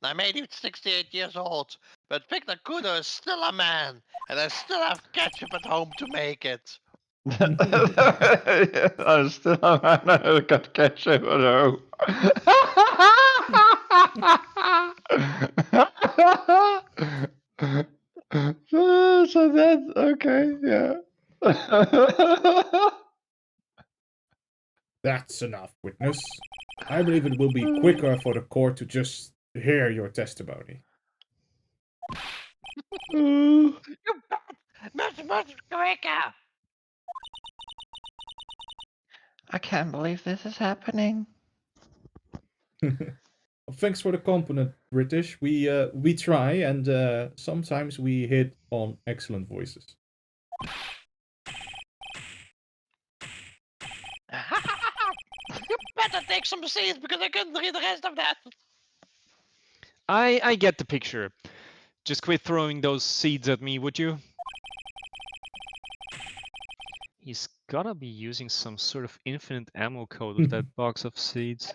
I made him 68 years old, but Victor Kudo is still a man, and I still have ketchup at home to make it. I'm still a man who got ketchup at home. So that's okay, yeah. That's enough, witness. I believe it will be quicker for the court to just hear your testimony. You bet! Much quicker! I can't believe this is happening. Thanks for the compliment, British. We try, and sometimes we hit on excellent voices. You better take some seeds because I couldn't read the rest of that. I get the picture. Just quit throwing those seeds at me, would you? He's gotta be using some sort of infinite ammo code with that box of seeds.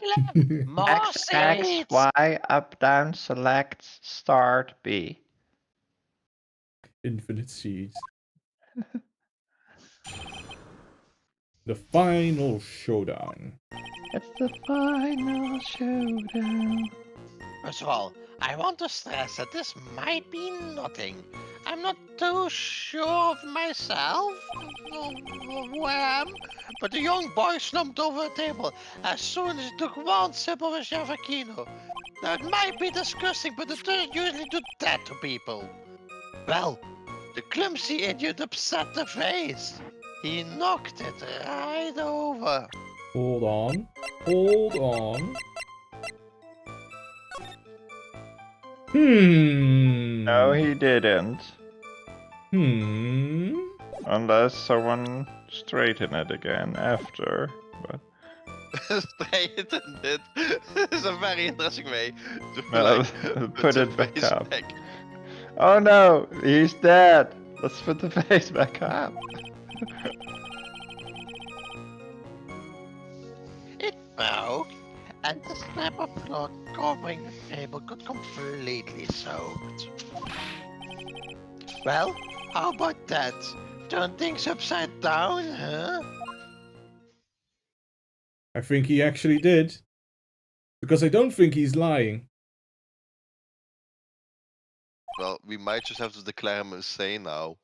More X, X, seeds! Y, up, down, select, start, B. Infinite seeds. The final showdown. It's the final showdown. First of all, I want to stress that this might be nothing. I'm not too sure of myself, or who I am, but the young boy slumped over a table as soon as he took one sip of his Javakino. Now, it might be disgusting, but it doesn't usually do that to people. Well, the clumsy idiot upset the vase. He knocked it right over. Hold on. Hold on. No, he didn't. Unless someone straightened it again after. But Straighten it. It's a very interesting way to no, put the it back face up. back. Oh no, he's dead. Let's put the face back up. It Oh, and the slab of floor covering the table got completely soaked. Well, how about that? Turn things upside down, huh? I think he actually did. Because I don't think he's lying. Well, we might just have to declare him insane now.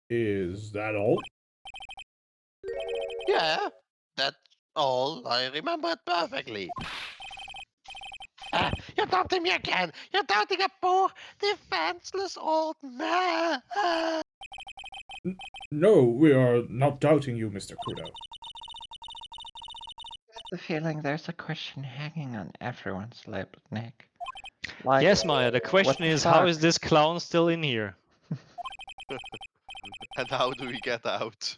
Is that all? Yeah, that's all. I remember it perfectly. You're doubting me again. You're doubting a poor, defenseless old man. No, we are not doubting you, Mr. Kudo. The feeling there's a question hanging on everyone's lip, Nick. Like, Yes, Maya, the question the is, how fuck? is this clown still in here? And how do we get out?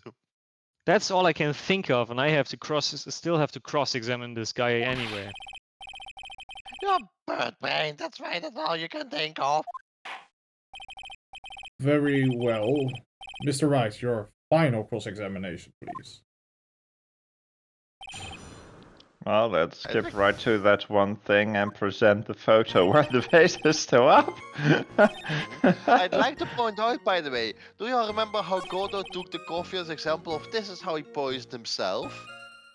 That's all I can think of, and I have to still have to cross-examine this guy anyway. You're bird brain. That's right. That's all you can think of. Very well. Mr. Wright, your final cross-examination, please. Well, let's I skip think- right to that one thing and present the photo where the face is still up. I'd like to point out, by the way, do you remember how Godo took the coffee as example of this is how he poisoned himself?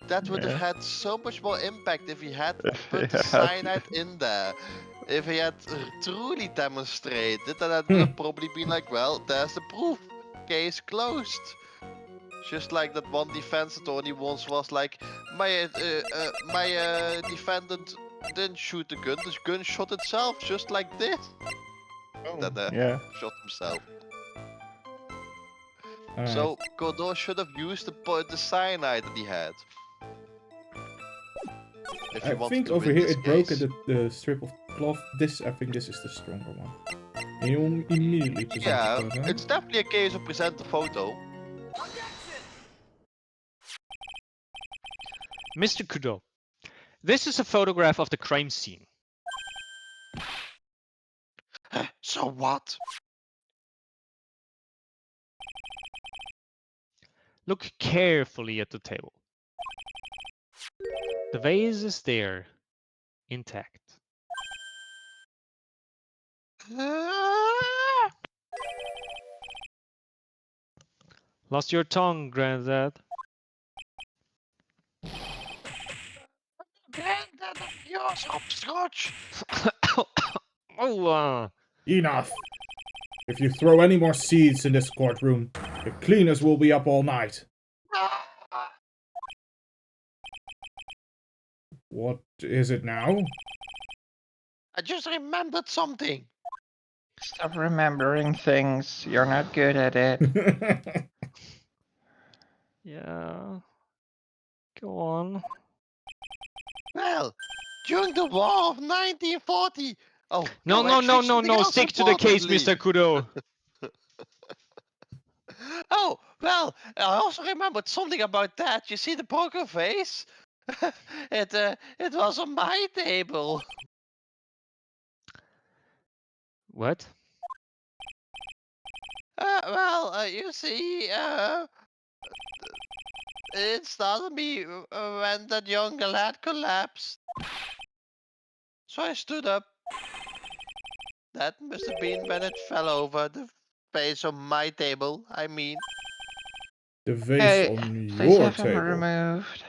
That would have Yeah. had so much more impact if he had If put he the had- cyanide in there. If he had truly demonstrated, then that would have probably been like, well, there's the proof. Case closed. Just like that one defense attorney once was like, my defendant didn't shoot the gun shot itself, just like this. Then Yeah. shot himself. Alright. So Godot should have used the cyanide that he had. If I you want think to over win here this it broke case. at the strip of cloth. I think this is the stronger one. And you immediately present Yeah, the photo. it's definitely a case of present the photo. Mr. Kudo, this is a photograph of the crime scene. So what? Look carefully at the table. The vase is there, intact. Lost your tongue, Granddad. Granddad of yours, hopscotch. Oh, Enough! If you throw any more seeds in this courtroom, the cleaners will be up all night. What is it now? I just remembered something. Stop remembering things. You're not good at it. yeah. Go on. Well, during the War of 1940. Oh, No, no, no, no, no. Stick to the case, Mr. Kudo. Oh, well, I also remembered something about that. You see the poker face? It was on my table. What? You see, it startled me when that young lad collapsed. So I stood up. That must have been when it fell over. The face on my table, I mean. The vase Hey, on please your have him table. removed.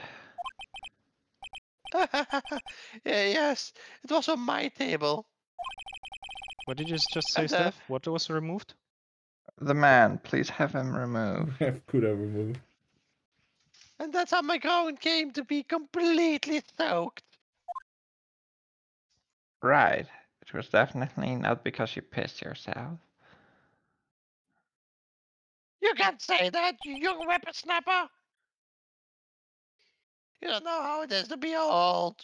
Yes, it was on my table. What did you just say, And, Steph? What was removed? The man, please have him removed. Have Kudo removed. And that's how my gown came to be completely soaked. Right. It was definitely not because you pissed yourself. You can't say that, you young whippersnapper. You don't know how it is to be old.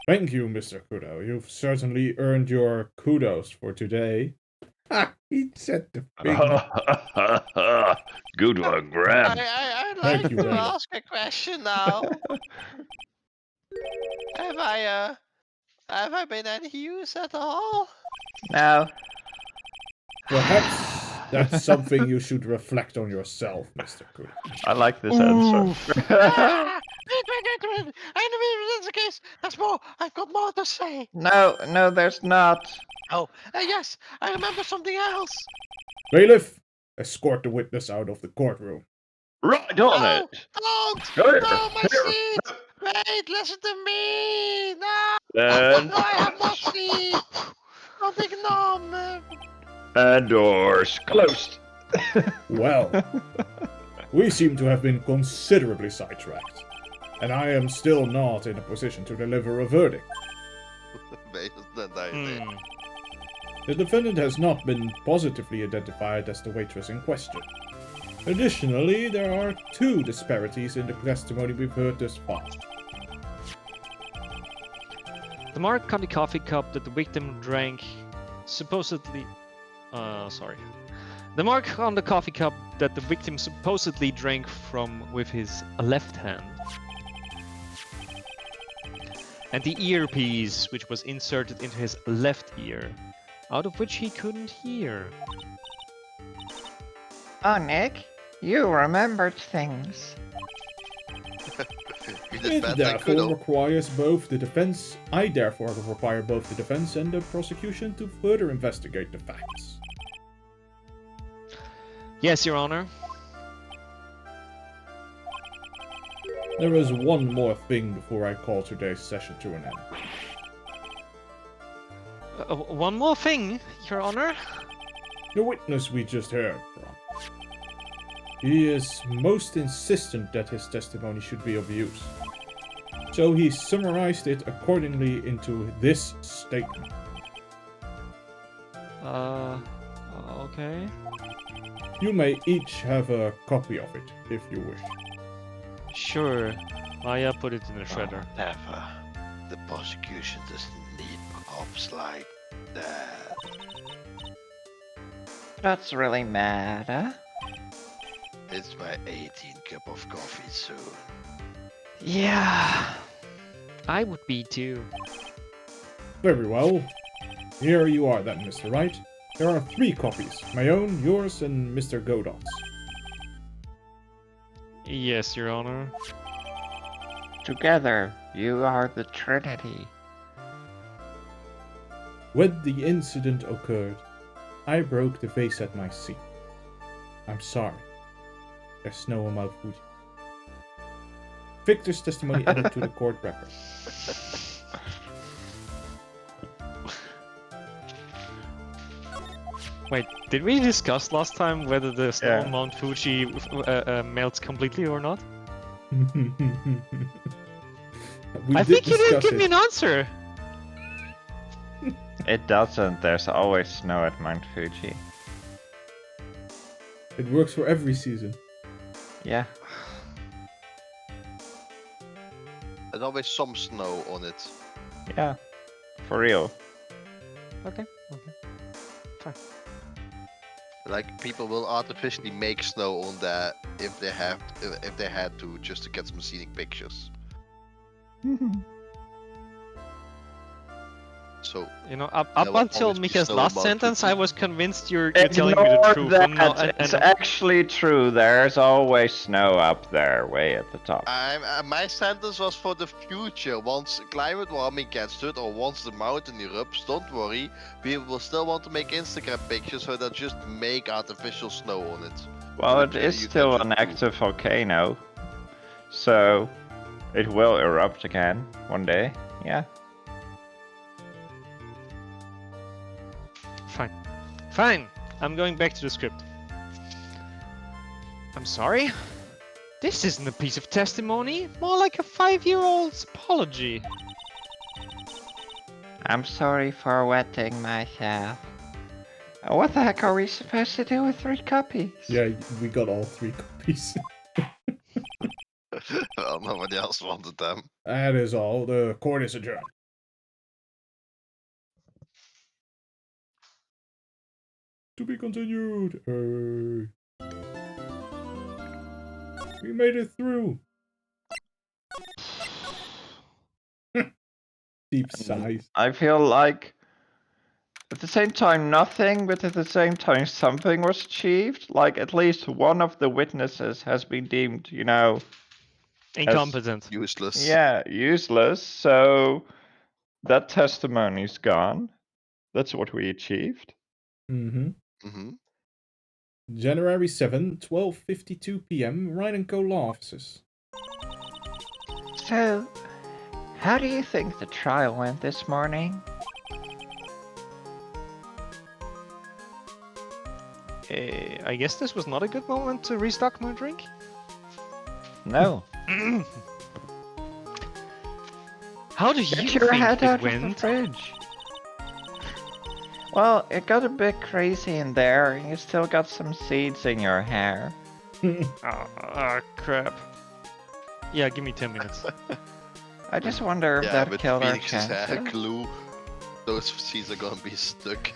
Thank you, Mr. Kudo. You've certainly earned your kudos for today. Ha! He said the thing. Good one, Graham. I'd Thank like you, to Brandon. ask a question now. Have I been any use at all? No. Perhaps That's something you should reflect on yourself, Mr. Cook. I like this answer. Ah! Wait. Anyway, that's the case. There's more. I've got more to say. No, there's not. Oh, yes. I remember something else. Bailiff, escort the witness out of the courtroom. Right on No, it. don't. Here, No, my here. seat. Wait, listen to me. No, And, no, I have more seat. Don't ignore me. and doors closed. Well, we seem to have been considerably sidetracked, and I am still not in a position to deliver a verdict. Based on that idea. Hmm. The defendant has not been positively identified as the waitress in question. Additionally, there are 2 disparities in the testimony we've heard thus far. The mark on the coffee cup that the victim drank supposedly. Sorry. The mark on the coffee cup that the victim supposedly drank from with his left hand. And the earpiece which was inserted into his left ear, out of which he couldn't hear. Oh, Nick, you remembered things. He did It better than therefore Kudo. requires both the defense. I therefore require both the defense and the prosecution to further investigate the facts. Yes, Your Honor. There is one more thing before I call today's session to an end. One more thing, Your Honor. The witness we just heard from. He is most insistent that his testimony should be of use. So he summarized it accordingly into this statement. Okay. You may each have a copy of it, if you wish. Sure. Maya put it in the shredder. Never. The prosecution doesn't need props like that. That's really mad, huh? It's my 18th cup of coffee soon. Yeah. I would be too. Very well. Here you are then, Mr. Wright. There are 3 copies. My own, yours, and Mr. Godot's. Yes, Your Honor. Together, you are the Trinity. When the incident occurred, I broke the vase at my seat. I'm sorry. There's no Mount Fuji. Victor's testimony added to the court record. Wait, did we discuss last time whether the snow Yeah. on Mount Fuji melts completely or not? We I did think you didn't discuss give it. me an answer. It doesn't. There's always snow at Mount Fuji. It works for every season. Yeah. There's always some snow on it. Yeah. For real. Okay. Like people will artificially make snow on that if they had to, just to get some scenic pictures. So You know, up There will until always be Mika's snow last about sentence, Fuji. I was convinced you're telling me the Ignore truth. that. and not- and- It's and- actually true. There's always snow up there, way at the top. my sentence was for the future. Once climate warming gets to it, or once the mountain erupts, don't worry. People will still want to make Instagram pictures, so they'll just make artificial snow on it. Well, it But is you can still just an do- active volcano, so it will erupt again one day. Yeah. Fine. I'm going back to the script. I'm sorry? This isn't a piece of testimony, more like a 5-year-old's apology. I'm sorry for wetting myself. What the heck are we supposed to do with 3 copies? Yeah, we got all 3 copies. Well, nobody else wanted them. That is all. The court is adjourned. To be continued. We made it through. Deep sighs. I feel like At the same time, nothing, but at the same time, something was achieved. Like, at least one of the witnesses has been deemed, Incompetent. Useless. useless. So that testimony's gone. That's what we achieved. Mm-hmm. Mm-hmm. January 7, 12:52 p.m. Wright & Co. law offices. So, how do you think the trial went this morning? I guess this was not a good moment to restock my drink. No. How do Get you your think head it out of the went? fridge. Well, it got a bit crazy in there, and you still got some seeds in your hair. Crap. Yeah, give me 10 minutes. I just wonder if Yeah, that but killed our Phoenix's hair chances. glue. Those seeds are gonna be stuck.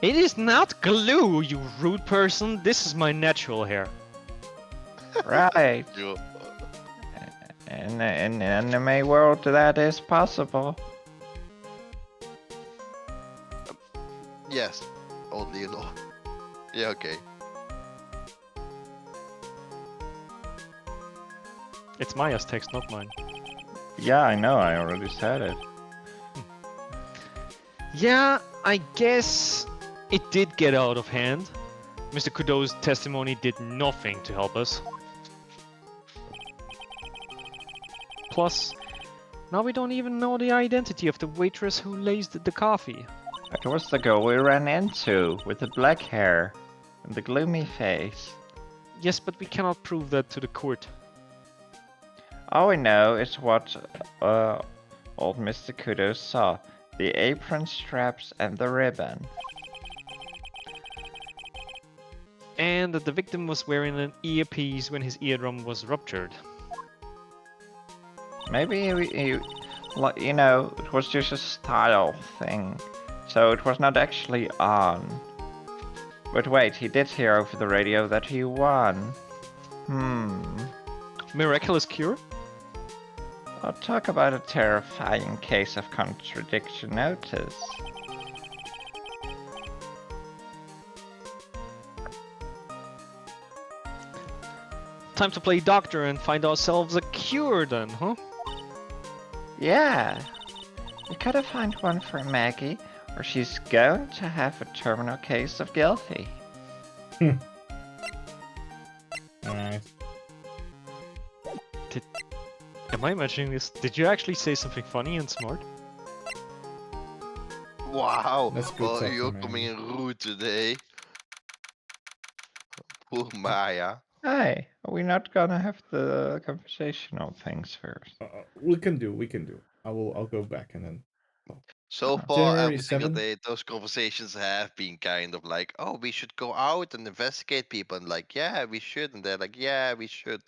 It is not glue, you rude person. This is my natural hair. Right. You- In the anime world, that is possible. Yes. Only in all. Yeah, okay. It's Maya's text, not mine. Yeah, I know, I already said it. Yeah, I guess it did get out of hand. Mr. Kudo's testimony did nothing to help us. Plus, now we don't even know the identity of the waitress who laced the coffee. It was the girl we ran into, with the black hair and the gloomy face. Yes, but we cannot prove that to the court. All we know is what old Mr. Kudo saw. The apron straps and the ribbon. And that the victim was wearing an earpiece when his eardrum was ruptured. Maybe it was just a style thing. So it was not actually on. But wait, he did hear over the radio that he won. Miraculous cure? I'll talk about a terrifying case of contradiction notice. Time to play doctor and find ourselves a cure then, huh? Yeah, we gotta find one for Maggie, or she's going to have a terminal case of guilty. Alright. Am I imagining this? Did you actually say something funny and smart? Wow. That's good Well, talk, you're man. coming in rude today. Poor Maya. Hey, are we not gonna have the conversational things first? We can do. I'll go back and then. So far, January every single 7th. day, those conversations have been kind of like, oh, we should go out and investigate people. And like, yeah, we should. And they're like, yeah, we should.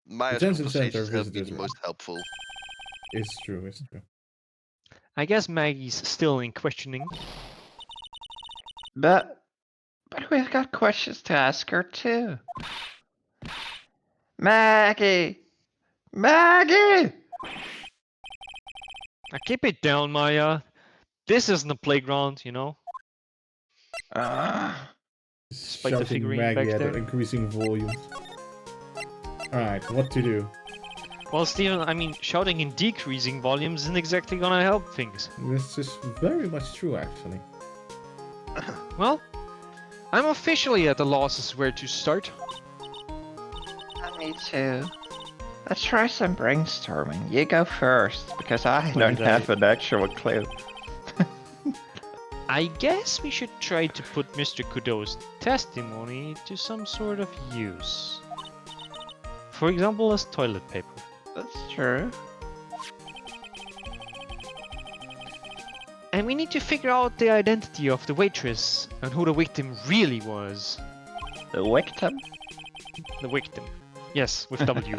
Maya's Detention center conversations have been visitors the room. most helpful. It's true. I guess Maggie's still in questioning. But we've got questions to ask her too. Maggie! Maggie! Now keep it down, Maya. This isn't a playground, you know? Despite the Shouting figurine Maggie back at there. increasing volumes. Alright, what to do? Well, Steven, I mean, shouting in decreasing volumes isn't exactly gonna help things. This is very much true, actually. Well, I'm officially at a loss as where to start. Me too. Let's try some brainstorming. You go first, because I Why don't did I- have an actual clue. I guess we should try to put Mr. Kudo's testimony to some sort of use. For example, as toilet paper. That's true. And we need to figure out the identity of the waitress and who the victim really was. The victim? The victim. Yes, with W.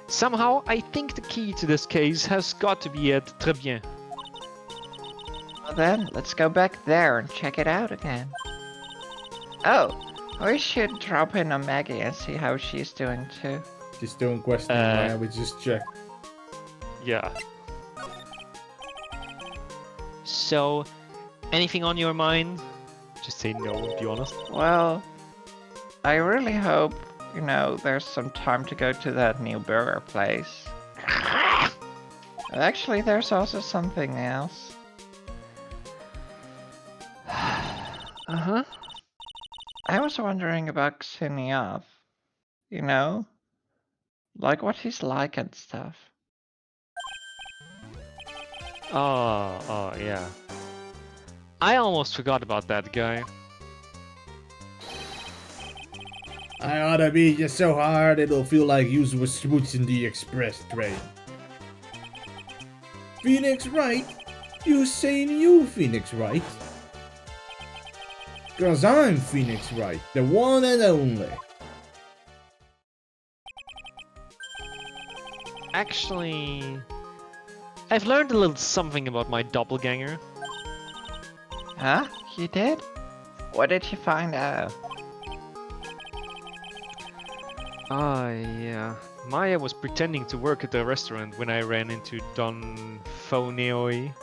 Somehow, I think the key to this case has got to be at Très bien. Well then, let's go back there and check it out again. Oh, we should drop in on Maggie and see how she's doing too. She's still in question, Maya. We just checked. Yeah. So, anything on your mind? Just say no, be honest. Well, I really hope, there's some time to go to that new burger place. Actually, there's also something else. Uh-huh. I was wondering about Xeniov. Like what he's like and stuff. Oh, yeah. I almost forgot about that guy. I ought to beat you so hard it'll feel like you were smooching the express train. Phoenix Wright? You saying you Phoenix Wright? Cause I'm Phoenix Wright, the one and only. Actually, I've learned a little something about my doppelganger. Huh? You did? What did you find out? Ah, yeah. Maya was pretending to work at the restaurant when I ran into Don Foneoi.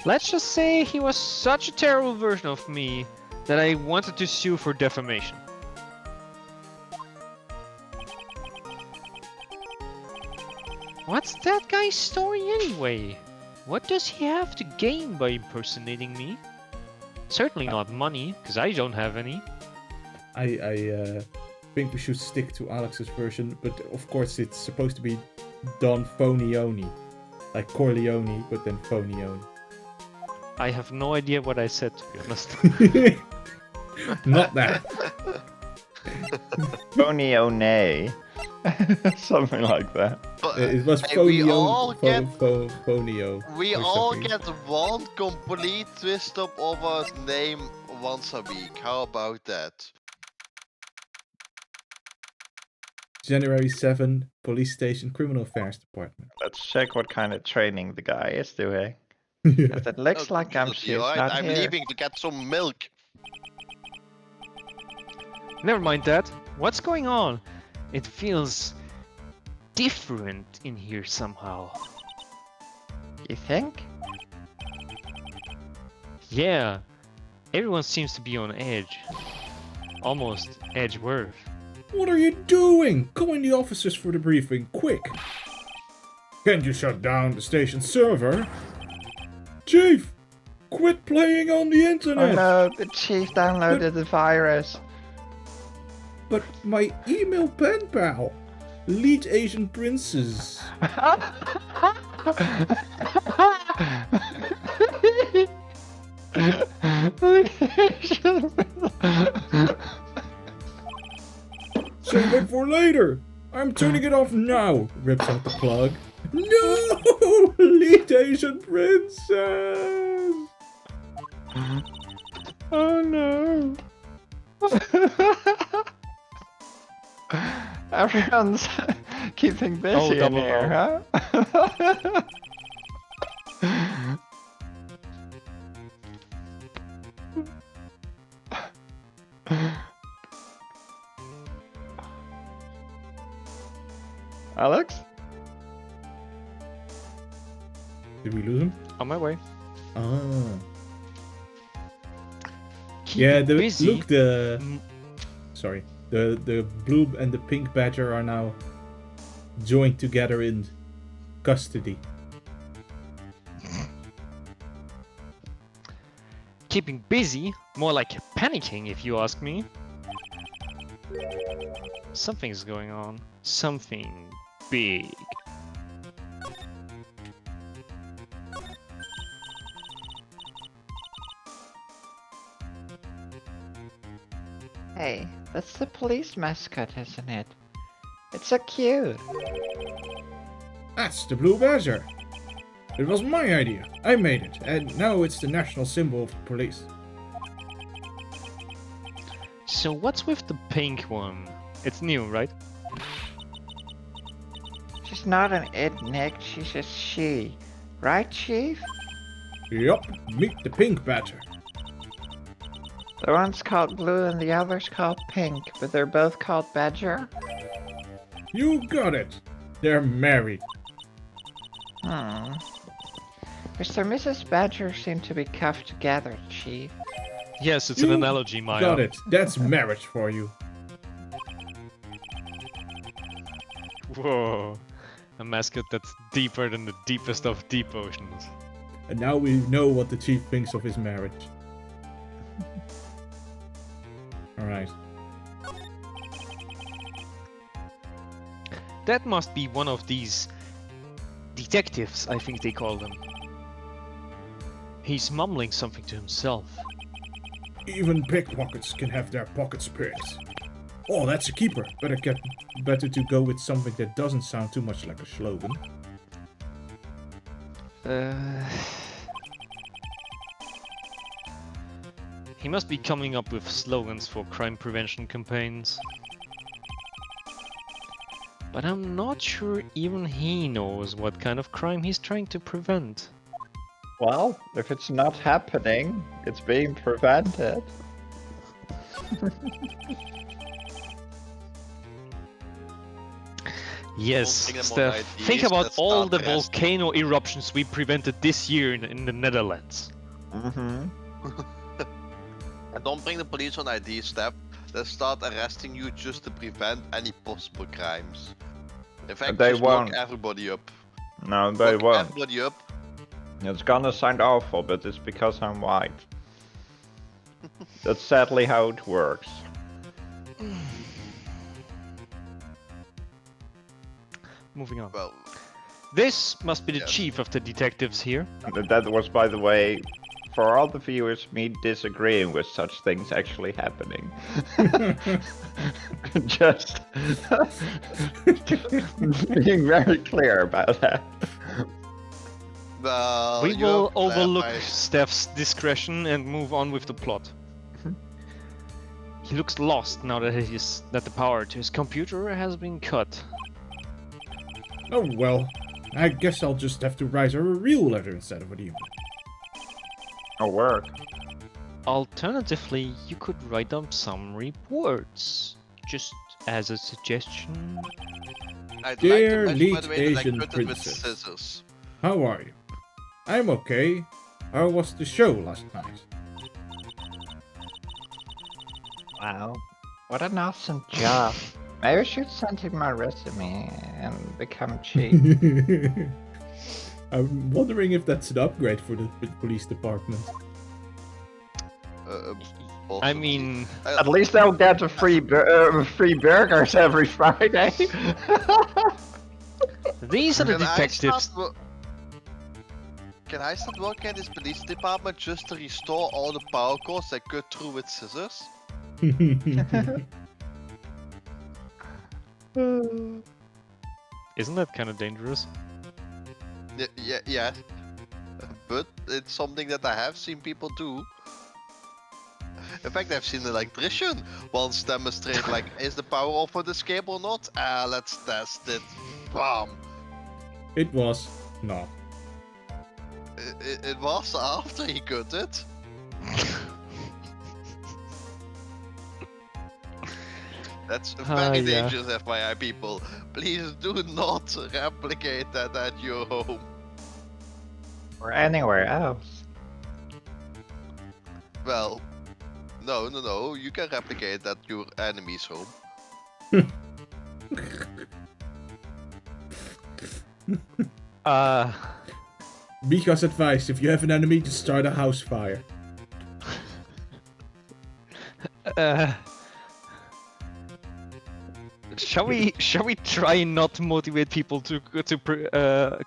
Let's just say he was such a terrible version of me that I wanted to sue for defamation. What's that guy's story anyway? What does he have to gain by impersonating me? Certainly not money, because I don't have any. I think we should stick to Alex's version, but of course it's supposed to be Don Fonioni. Like Corleone, but then Fonioni. I have no idea what I said, to be honest. Not that. Phony-o-nay. Something like that. But It was hey, we all Fonio. get Fonio. we or all something. get one complete twist up of our name once a week. How about that? January 7, Police Station, Criminal Affairs Department. Let's check what kind of training the guy is doing. Yeah. 'Cause it looks Oh, like completely she's alright. not I'm here. leaving to get some milk. Never mind that. What's going on? It feels different in here somehow. You think? Yeah, everyone seems to be on edge. Almost edge worth. What are you doing? Calling the officers for the briefing, quick! Can't you shut down the station server? Chief! Quit playing on the Oh internet! no, the chief downloaded the virus. But my email pen pal! Lead Asian Princess. Save it for later! I'm turning it off now! Rips out the plug. No! Lead Asian Princess! Oh no. Everyone's keeping busy in double here, O. huh? Alex? Did we lose him? On my way. Ah. Keep Yeah, it busy. look, the... Mm. Sorry. The blue and the pink badger are now joined together in custody. Keeping busy, more like panicking if you ask me. Something's going on. Something big. Hey, that's the police mascot, isn't it? It's so cute. That's the blue badger. It was my idea. I made it, and now it's the national symbol of the police. So what's with the pink one? It's new, right? She's not an it, Nick. She's a she. Right, Chief? Yup, meet the pink badger. The one's called Blue and the other's called Pink, but they're both called Badger? You got it. They're married. Hmm. Mr. and Mrs. Badger seem to be cuffed together, Chief. Yes, it's You an analogy, Maya. Got it. That's marriage for you. Whoa. A mascot that's deeper than the deepest of deep oceans. And now we know what the chief thinks of his marriage. Alright. That must be one of these detectives, I think they call them. He's mumbling something to himself. Even pickpockets can have their pockets picked. Oh, that's a keeper. Better to go with something that doesn't sound too much like a slogan. He must be coming up with slogans for crime prevention campaigns. But I'm not sure even he knows what kind of crime he's trying to prevent. Well, if it's not happening, it's being prevented. Yes, Don't bring them on Steph, ideas, think about let's all start the arresting. volcano eruptions we prevented this year in the Netherlands. Mm-hmm. And don't bring the police on ID, Step. They'll start arresting you just to prevent any possible crimes. In fact, They just won't. lock everybody up. No, they Lock won't. everybody up. It's gonna sound awful, but it's because I'm white. That's sadly how it works. Moving on. Well, This must be the Yes. chief of the detectives here. And that was, by the way, for all the viewers, me disagreeing with such things actually happening. Just being very clear about that. well, We you will have overlook clarified- Steph's discretion and move on with the plot. He looks lost now that the power to his computer has been cut. Oh well, I guess I'll just have to write her a real letter instead of an email. Oh, work. Alternatively, you could write up some reports. Just as a suggestion. I'd Dear like to mention, by the way, that I Asian cut it with princess. scissors. How are you? I'm okay. How was the show last night? Wow. What an awesome job. Maybe I should send him my resume and become chief. I'm wondering if that's an upgrade for the police department. I Possibly. mean, At least they'll get a free burgers every Friday. these are the Can I detectives. start Can I start working at this police department just to restore all the power cords I cut through with scissors? Isn't that kind of dangerous? Yeah. But it's something that I have seen people do. In fact, I've seen an electrician once demonstrate, like, is the power off for this cable or not? Let's test it. Bam! It was not. It was after he cut it. That's very yeah. dangerous, FYI, people. Please do not replicate that at your home. Or anywhere else. Well, no. You can replicate at your enemy's home. Mika's advice, if you have an enemy, just start a house fire. Shall we try not to motivate people to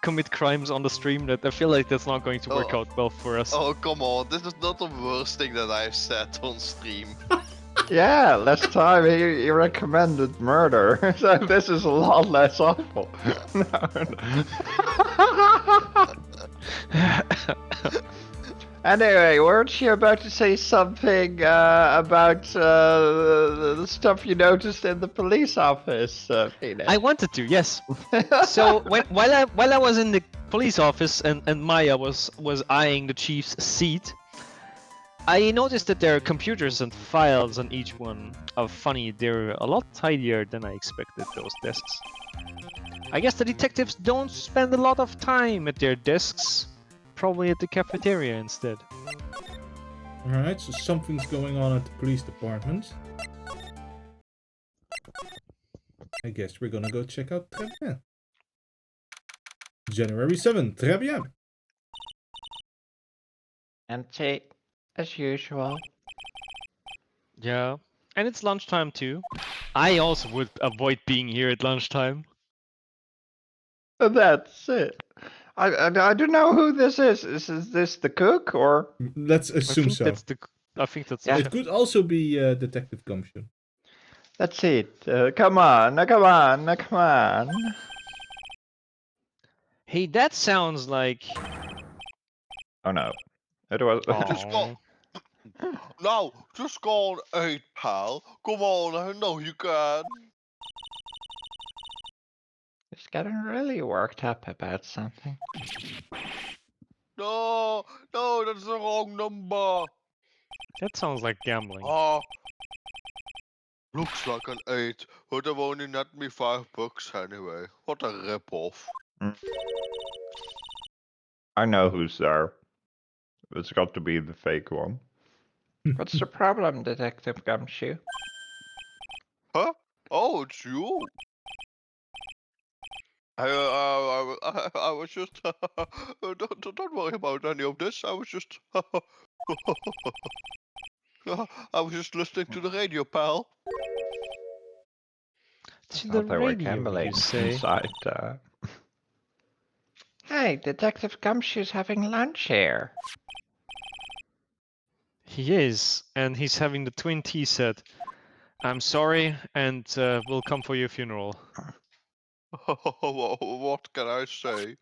commit crimes on the stream? That I feel like that's not going to work Oh. out well for us. Oh, come on. This is not the worst thing that I've said on stream. Yeah, last time he recommended murder, so this is a lot less awful. Anyway, weren't you about to say something about the stuff you noticed in the police office, Phoenix? I wanted to, yes. So while I was in the police office and Maya was eyeing the chief's seat, I noticed that there are computers and files on each one. Funny, they're a lot tidier than I expected, those desks. I guess the detectives don't spend a lot of time at their desks. Probably at the cafeteria instead. Alright, so something's going on at the police department. I guess we're gonna go check out Très bien. January 7th, Très bien. Empty, as usual. Yeah. And it's lunchtime too. I also would avoid being here at lunchtime. That's it. I don't know who this is. Is this the cook or? Let's assume so. I think that's Yeah. the It chef. could also be Detective Gumshoe. That's it. Come on, come on, come on. Hey, that sounds like. Oh no, it was. Just go. Aw. No, just go and eat, pal. Come on, I know you can. He's getting really worked up about something. No, no, that's the wrong number. That sounds like gambling. Ah, looks like an 8, but they've only net me $5 anyway. What a rip-off. I know who's there. It's got to be the fake one. What's the problem, Detective Gumshoe? Huh? Oh, it's you. I was just. Don't worry about any of this. I was just. I was just listening to the radio, pal. To I the thought they were radio, gambling you say? inside. Hey, Detective Gumshoe's having lunch here. He is, and he's having the twin tea set. I'm sorry, and we'll come for your funeral. What can I say?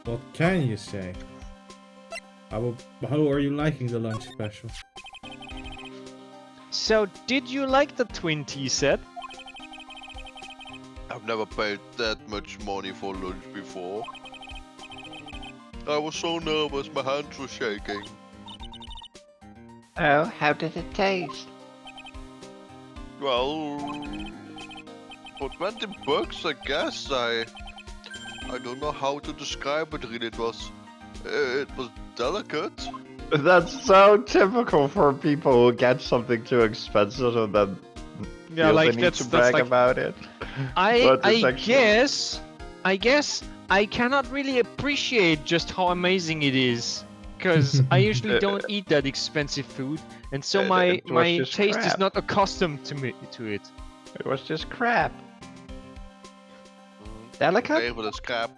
What can you say? How are you liking the lunch special? So, did you like the twin tea set? I've never paid that much money for lunch before. I was so nervous, my hands were shaking. Oh, how did it taste? Well, for 20 bucks, I guess. I don't know how to describe it. Really, it was delicate. That's so typical for people who get something too expensive and then Yeah, feel like the need to that's brag like about it. I But it's I guess I cannot really appreciate just how amazing it is, because I usually don't eat that expensive food, and so It my was my just taste is crap. not accustomed to it. It was just crap. Mm, Delicate? Even the scrap.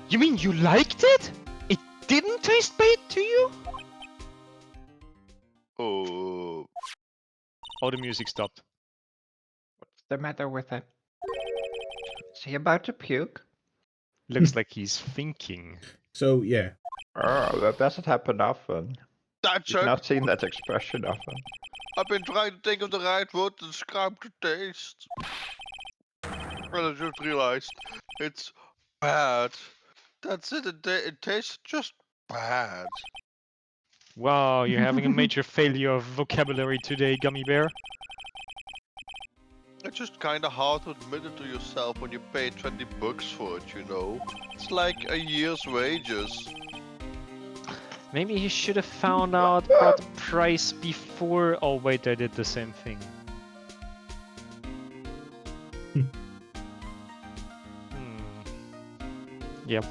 You mean you liked it? It didn't taste bad to you? Oh, Oh, the music stopped. What's the matter with it? Is he about to puke? Looks like he's thinking. So yeah, Oh, that doesn't happen often. that's You've it. not seen that expression often. I've been trying to think of the right word to describe the taste. Well, I just realized it's bad. That's it. It tastes just bad. Wow, you're having a major failure of vocabulary today, Gummy Bear. It's just kind of hard to admit it to yourself when you pay 20 bucks for it, you know? It's like a year's wages. Maybe he should have found out about the price before. Oh wait, I did the same thing. Yep.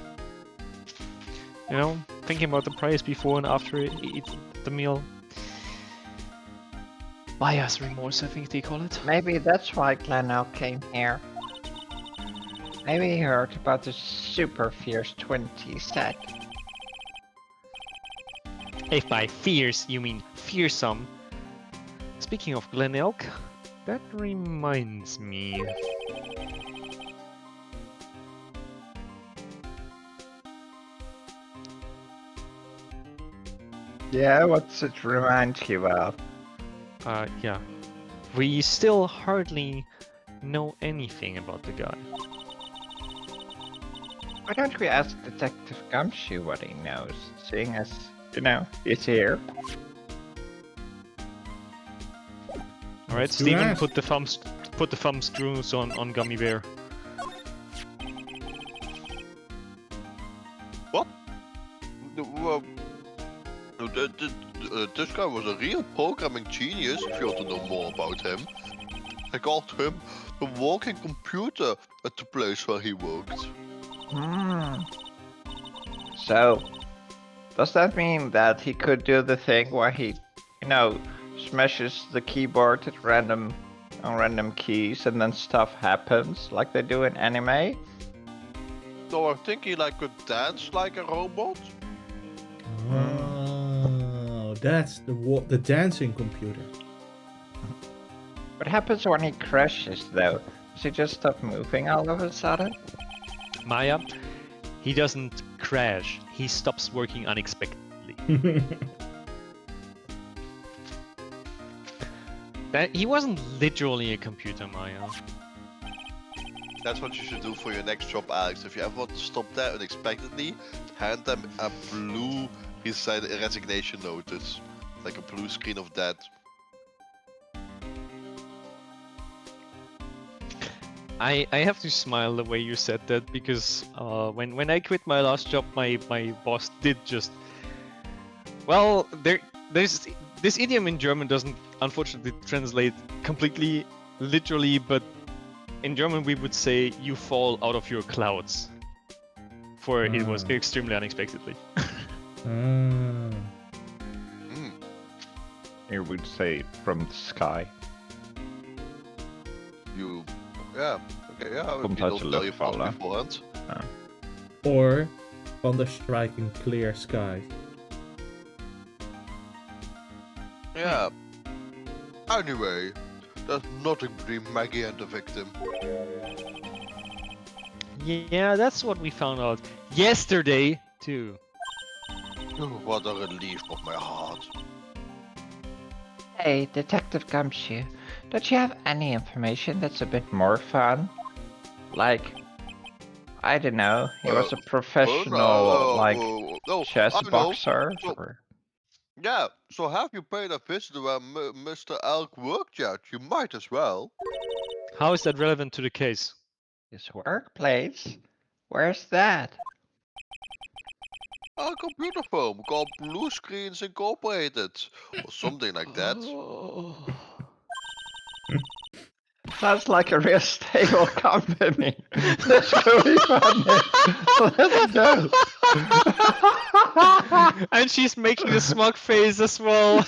You know, thinking about the price before and after eat the meal. Buyer's remorse, I think they call it. Maybe that's why Glenelg came here. Maybe he heard about the super fierce 20 set. If by fierce you mean fearsome. Speaking of Glenelg, that reminds me. Yeah, what's it remind you of? Yeah. We still hardly know anything about the guy. Why don't we ask Detective Gumshoe what he knows, seeing as, you know, he's here? All right, Let's do Steven, that. put the thumb screws on Gummy Bear. What? This guy was a real programming genius, if you want to know more about him. I called him the walking computer at the place where he worked. Hmm. So, does that mean that he could do the thing where he, smashes the keyboard at random keys and then stuff happens like they do in anime? So I think he could dance like a robot. Oh, that's the dancing computer. What happens when he crashes though? Does he just stop moving all of a sudden? Maya, he doesn't crash. He stops working unexpectedly. He wasn't literally a computer, Maya. That's what you should do for your next job, Alex. If you ever want to stop there unexpectedly, hand them a blue resignation notice. Like a blue screen of that. I have to smile the way you said that because when I quit my last job, my boss did just there's this idiom in German doesn't unfortunately translate completely literally, but in German we would say you fall out of your clouds. For it was extremely unexpectedly. Mm. You would say from the sky. Yeah, okay, yeah. Komt You uit don't de tell lucht your boss vallen. beforehand. Or thunder striking clear skies. Yeah. Anyway, there's nothing between Maggie and the victim. Yeah, that's what we found out yesterday too. Oh, what a relief of my heart. Hey, Detective Gumshoe, don't you have any information that's a bit more fun? Like, I don't know, he was a professional, chess I know. boxer? So- Or... Yeah, so have you paid a visit to where Mr. Elk worked yet? You might as well. How is that relevant to the case? His workplace? Where's that? A computer firm called Blue Screens Incorporated. Or something like that. Sounds like a real stable company. This could be funny. Let's go. And she's making the smug face as well.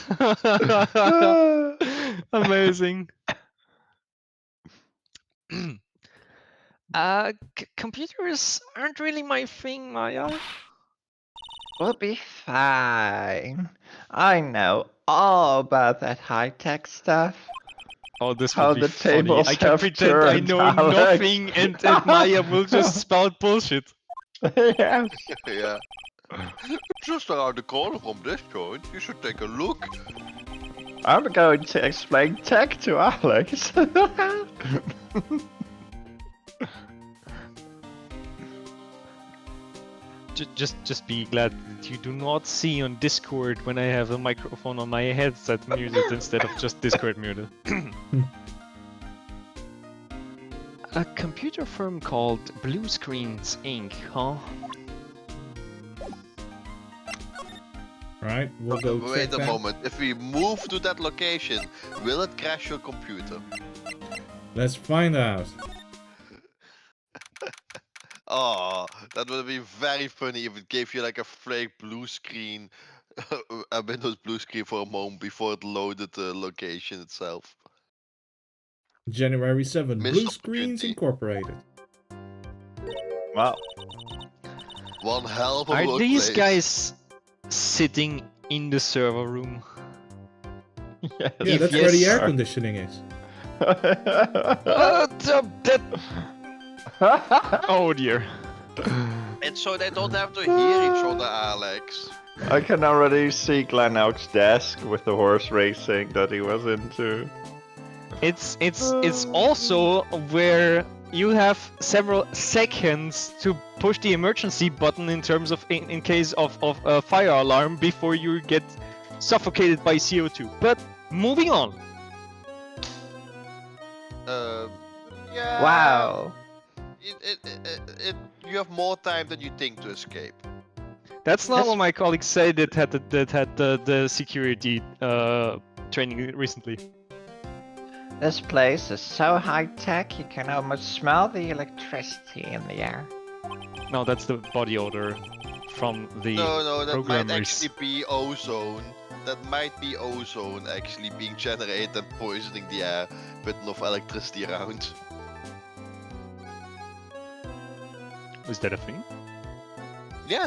Amazing. Computers aren't really my thing, Maya. We'll be fine. I know all about that high-tech stuff. Oh, this How will be the funny. tables I can have pretend I turned, know Alex. nothing and Maya will just spout bullshit. Yes. Yeah. Just around the corner from this joint, you should take a look. I'm going to explain tech to Alex. Just be glad that you do not see on Discord when I have a microphone on my headset muted instead of just Discord muted. A computer firm called Blue Screens Inc., huh? Right, we'll go check Wait a that. moment. If we move to that location, will it crash your computer? Let's find out. Oh, that would be very funny if it gave you like a fake blue screen, a Windows blue screen for a moment before it loaded the location itself. January 7, Missed Blue Screens opportunity. Incorporated. Well, One hell of a Are workplace. these guys sitting in the server room? yes. Yeah, If that's where the yes- air conditioning is. Oh dear. And so they don't have to hear each other, Alex. I can already see Glenn Elk's desk with the horse racing that he was into. It's also where you have several seconds to push the emergency button in terms of in case of a fire alarm before you get suffocated by CO2. But moving on. Yeah. Wow. You have more time than you think to escape. That's not This- what my colleague said that had the security training recently. This place is so high tech you can almost smell the electricity in the air. No, that's the body odor from the No, that might programmers. actually be ozone. That might be ozone actually being generated and poisoning the air with enough electricity around. Is that a thing? Yeah.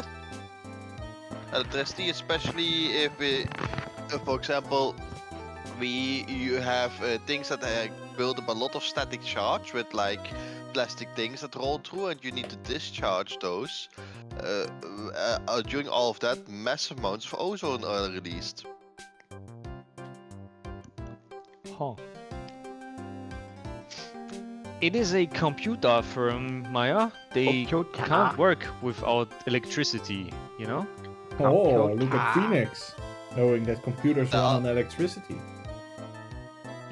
Electricity, especially if it, for example, you have things that build up a lot of static charge with like plastic things that roll through, and you need to discharge those. During all of that, massive amounts of ozone are released. Huh. It is a computer firm, Maya. They Computer. can't work without electricity, you know? Oh, look Computer. at Phoenix, knowing that computers run on electricity.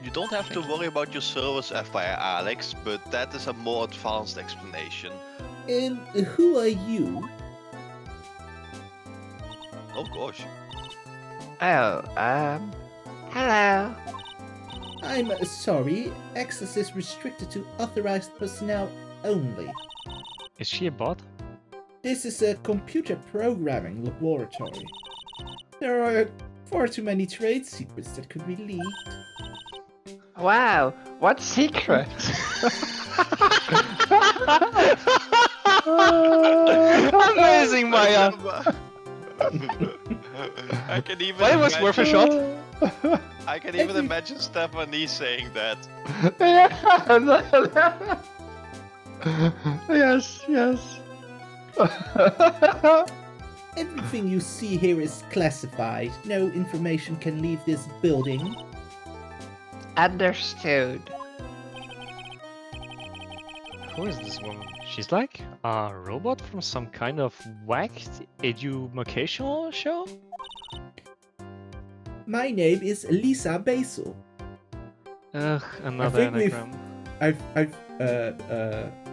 You don't have to worry about your servers, FYI, Alex, but that is a more advanced explanation. And who are you? Oh gosh. Oh, hello. I'm sorry, access is restricted to authorized personnel only. Is she a bot? This is a computer programming laboratory. There are far too many trade secrets that could be leaked. Wow, what secret? Amazing, Maya! I can even But it was worth a shot. I can even imagine Stephanie saying that. Yes, yes. Everything you see here is classified. No information can leave this building. Understood. Who is this woman? She's like a robot from some kind of whacked educational show? My name is Lisa Basil. Ugh, another think we've- anagram.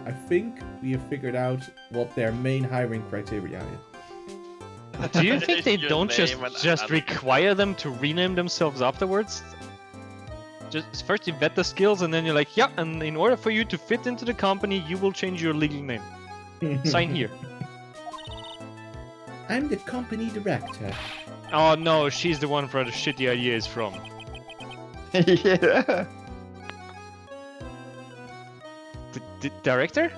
I think we have figured out what their main hiring criteria is. Do you think they Your don't name and just anagram. require them to rename themselves afterwards? Just first you vet the skills and then you're like, yeah, and in order for you to fit into the company, you will change your legal name. Sign here. I'm the company director. Oh no, she's the one where the shitty idea is from. Yeah. The director?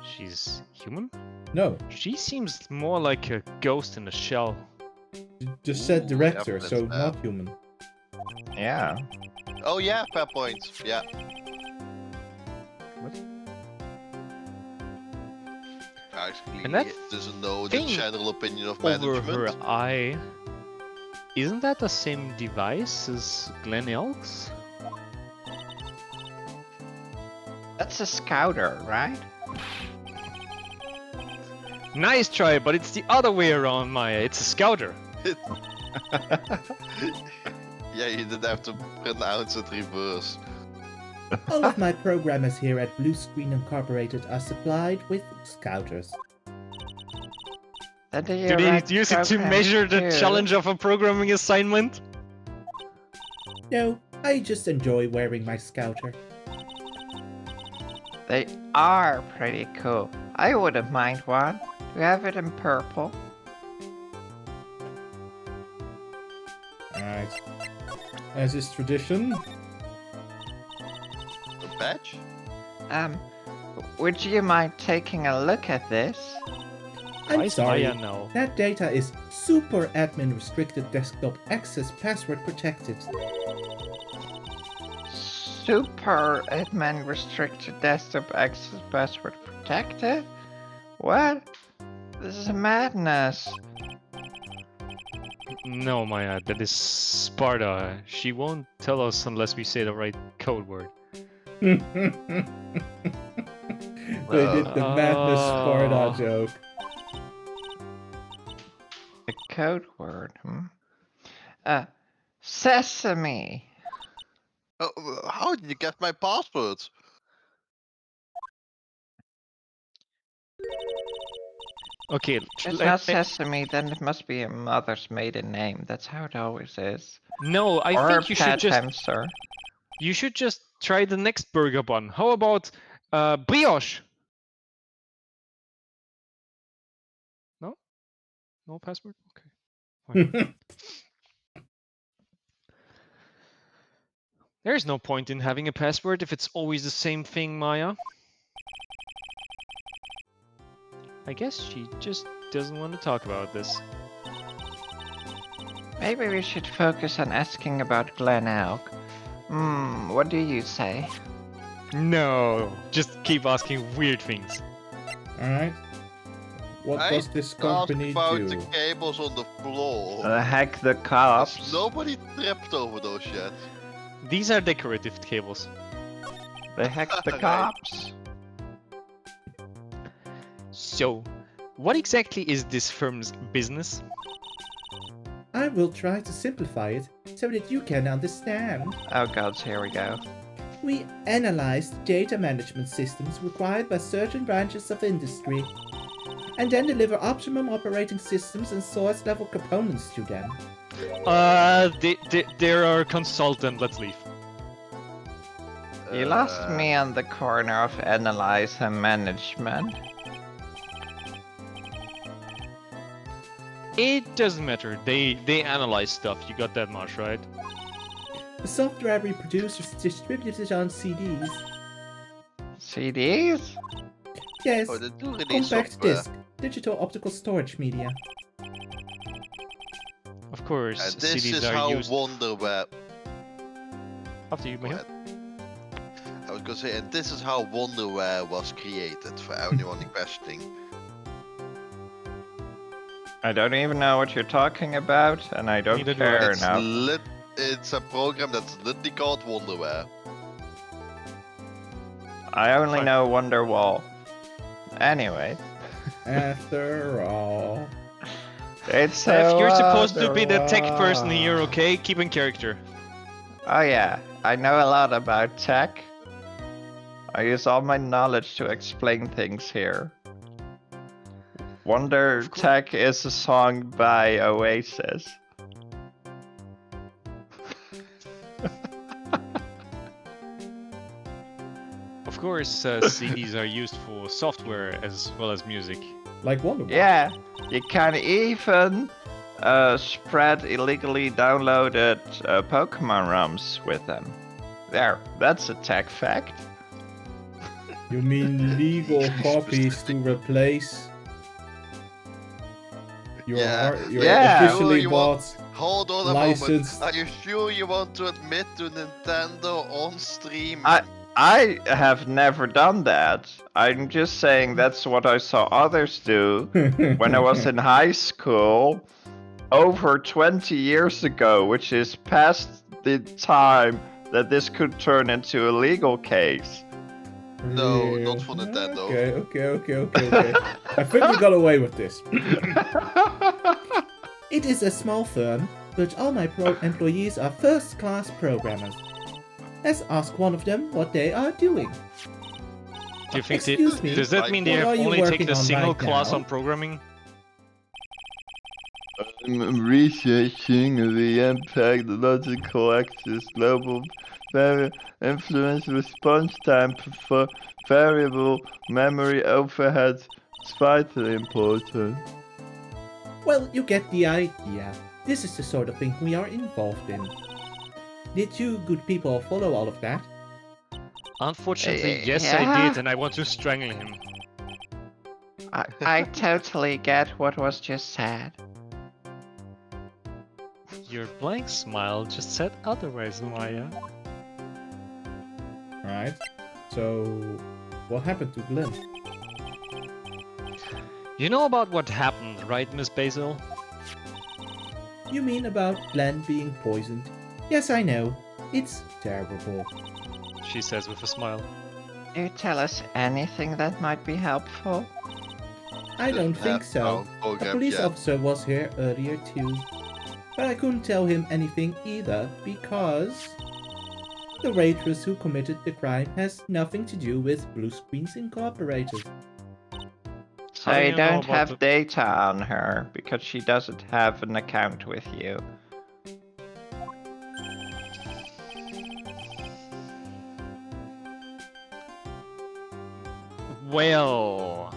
She's human? No, She seems more like a ghost in a shell. you just said Ooh, director, yeah, so that's not human. Yeah. Oh yeah, fair point. Yeah. Actually, And that doesn't know the thing general opinion of Over management. her eye. Isn't that the same device as Glen Elk's? That's a scouter, right? Nice try, but it's the other way around, Maya. It's a scouter. Yeah, you didn't have to pronounce it reverse. All of my programmers here at Blue Screen Incorporated are supplied with scouters. Then Do they use it to measure the challenge of a programming assignment? No, I just enjoy wearing my scouter. They are pretty cool. I wouldn't mind one. We have it in purple. Alright. As is tradition, A badge? Would you mind taking a look at this? Why I'm is sorry. Maya now? That data is super admin restricted desktop access password protected. Super admin restricted desktop access password protected? What? This is madness. No, Maya, that is Sparta. She won't tell us unless we say the right code word. They did the Madness Sparta Oh. joke. The code word, Sesame. Oh, how did you get my password? Okay, It's not Sesame, then it must be a mother's maiden name. That's how it always is. no, I Or a think you should pet just hamster. try the next burger bun. How about brioche? No? No password? Okay. There's no point in having a password if it's always the same thing, Maya. I guess she just doesn't want to talk about this. Maybe we should focus on asking about Glen Elk. What do you say? No, just keep asking weird things. Alright. What I does this asked company about do? the cables on the floor. Hack the Has cops. nobody tripped over those yet? These are decorative cables. They hacked the Right. cops. So, what exactly is this firm's business? I will try to simplify it so that you can understand. Oh gods, here we go. We analyze the data management systems required by certain branches of industry, and then deliver optimum operating systems and source level components to them. They're our consultant. Let's leave. You lost me on the corner of analyze and management. It doesn't matter. They analyze stuff. You got that much, right? The software we produce is distributed on CDs. CDs? Yes, Oh, they do release compact software. disc, digital optical storage media. Of course, And this CDs is are how used. Wonderware. After you, Go Michael. ahead. I was gonna say, and this is how Wonderware was created for anyone questioning. I don't even know what you're talking about, and I don't Neither do care It's enough. it's a program that's literally called Wonderware. I only Fine. know Wonderwall. Anyway, After all. it's If a you're supposed to be the tech Wonderwall. person here, okay? Keep in character. Oh yeah, I know a lot about tech. I use all my knowledge to explain things here. Wonder Of course. Tech is a song by Oasis. Of course, CDs are used for software as well as music. Like Wonder Woman. Yeah, you can even spread illegally downloaded Pokemon ROMs with them. There, that's a tech fact. You mean legal copies to replace your, Yeah. your Yeah. officially You bought want- Hold on a licensed. moment. Are you sure you want to admit to Nintendo on stream? I have never done that. I'm just saying that's what I saw others do when I was in high school over 20 years ago, which is past the time that this could turn into a legal case. No, Real. not for Nintendo. Okay. I think we got away with this. It is a small firm, but all my employees are first-class programmers. Let's ask one of them what they are doing. Do you think Excuse me, does that mean they what have are you only working taken a on single right class now? on programming? I'm researching the impact logical access global influence response time for variable memory overhead. It's vitally important. Well, you get the idea. This is the sort of thing we are involved in. Did you good people follow all of that? Unfortunately, yes, I yeah. did, and I want to strangle him. I totally get what was just said. Your blank smile just said otherwise, Maya. Alright. So, what happened to Glenn? You know about what happened, right, Miss Basil? You mean about Glenn being poisoned? Yes, I know. It's terrible. She says with a smile. Do you tell us anything that might be helpful? I don't think so. A police officer was here earlier too. But I couldn't tell him anything either because the waitress who committed the crime has nothing to do with Blue Screens Incorporated. So How do you you know don't about have the- data on her because she doesn't have an account with you. Well,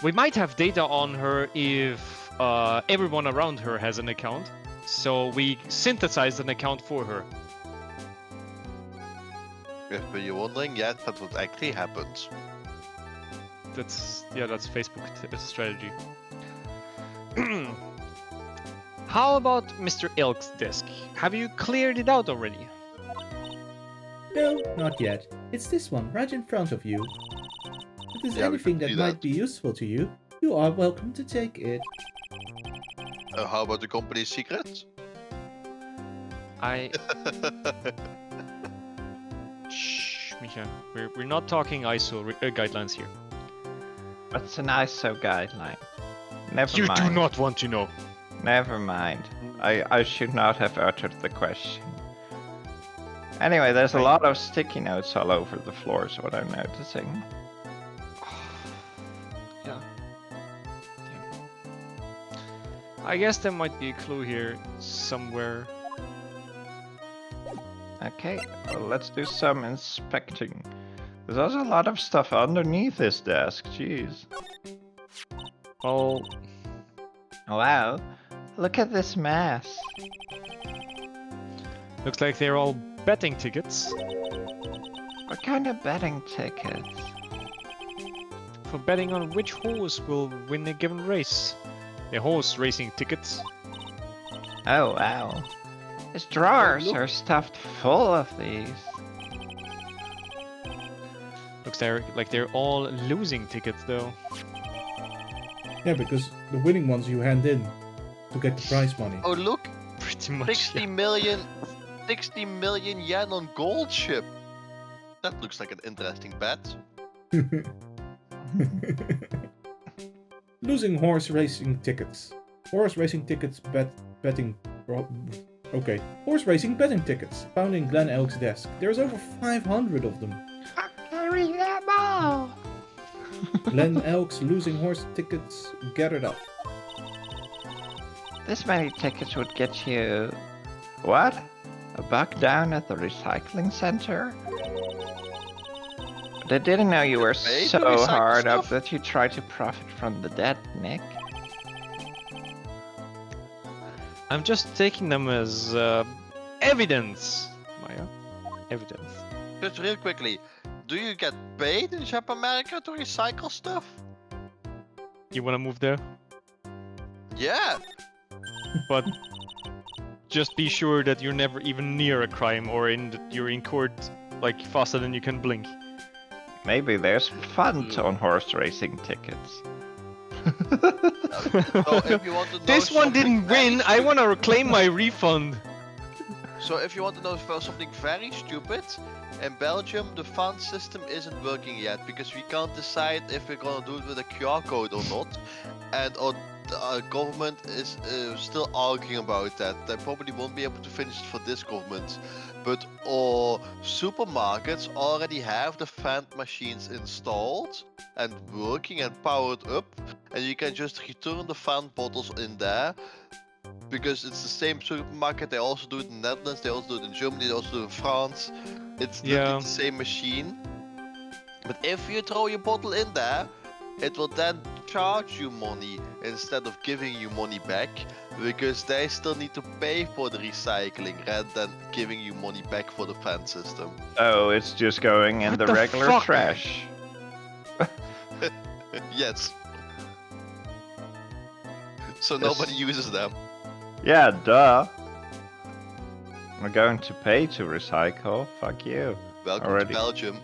we might have data on her if everyone around her has an account. So we synthesized an account for her. If you're wondering, yes, that's what actually happens. That's Facebook strategy. How about Mr. Elk's desk? Have you cleared it out already? No, not yet. It's this one, right in front of you. If there's Yeah, we anything can that see might be useful to you, you are welcome to take it. How about the company's secrets? I Shh, Misha. We're not talking ISO guidelines here. What's an ISO guideline? Never You mind. do not want to know. Never mind. I should not have uttered the question. Anyway, there's a lot of sticky notes all over the floor, is what I'm noticing. Yeah. I guess there might be a clue here somewhere. Okay, well, let's do some inspecting. There's also a lot of stuff underneath this desk, jeez. Well, Wow, look at this mess. looks like they're all betting tickets What kind of betting tickets? for betting on which horse will win a given race. They're horse racing tickets. Oh wow. His drawers are stuffed full of these. Looks like they're all losing tickets though. Yeah, because the winning ones you hand in to get the prize money. Oh look, Pretty much. 60 million yen on gold ship. That looks like an interesting bet. Losing horse racing tickets. Horse racing tickets betting. Okay. Horse racing betting tickets found in Glen Elk's desk. There's over 500 of them. I carry them all. Glen Elk's losing horse tickets gathered up. This many tickets would get you... What? A buck down at the recycling center? But I didn't know you were Pay to so recycle hard up stuff? that you try to profit from the dead, Nick. I'm just taking them as evidence, Maya. Evidence. Just real quickly, do you get paid in Japan America to recycle stuff? You wanna move there? Yeah. But just be sure that you're never even near a crime or you're in court like faster than you can blink. Maybe there's fun on horse racing tickets. So if you want to know This one something didn't very win. I want to reclaim my refund. So if you want to know something very stupid, in Belgium the fund system isn't working yet because we can't decide if we're gonna do it with a QR code or not, and our government is still arguing about that. They probably won't be able to finish it for this government, but our supermarkets already have the fund machines installed and working and powered up, and you can just return the fund bottles in there. Because it's the same supermarket, they also do it in the Netherlands, they also do it in Germany, they also do it in France. It's literally the same machine. But if you throw your bottle in there, it will then charge you money instead of giving you money back. Because they still need to pay for the recycling rather than giving you money back for the fan system. Oh, it's just going in What the the regular fuck? trash. Yes. So nobody uses them. Yeah, duh. We're going to pay to recycle. Fuck you. Welcome Already. to Belgium.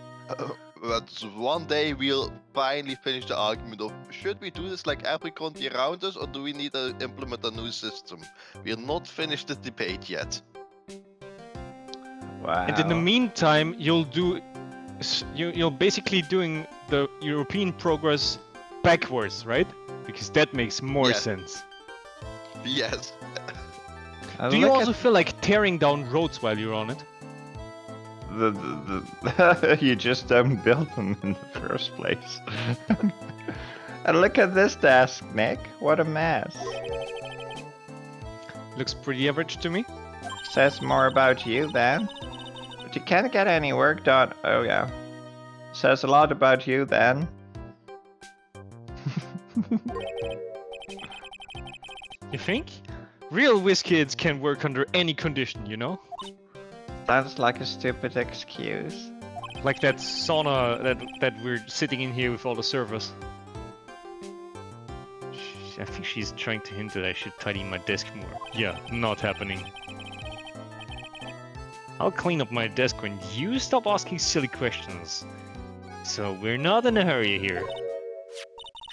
But one day we'll finally finish the argument of should we do this like every country around us or do we need to implement a new system? We are not finished the debate yet. Wow. And in the meantime, you'll basically doing the European progress backwards, right? Because that makes more Yeah. sense. Yes. Do you Look also feel like tearing down roads while you're on it? at you just don't build them in the first place. And look at this desk, Nick. What a mess. Looks pretty average to me. Says more about you then. But you can't get any work done. Oh yeah. Says a lot about you then. You think? Real whiz kids can work under any condition, you know? Sounds like a stupid excuse. Like that sauna that we're sitting in here with all the servers. I think she's trying to hint that I should tidy my desk more. Yeah, not happening. I'll clean up my desk when you stop asking silly questions. So we're not in a hurry here.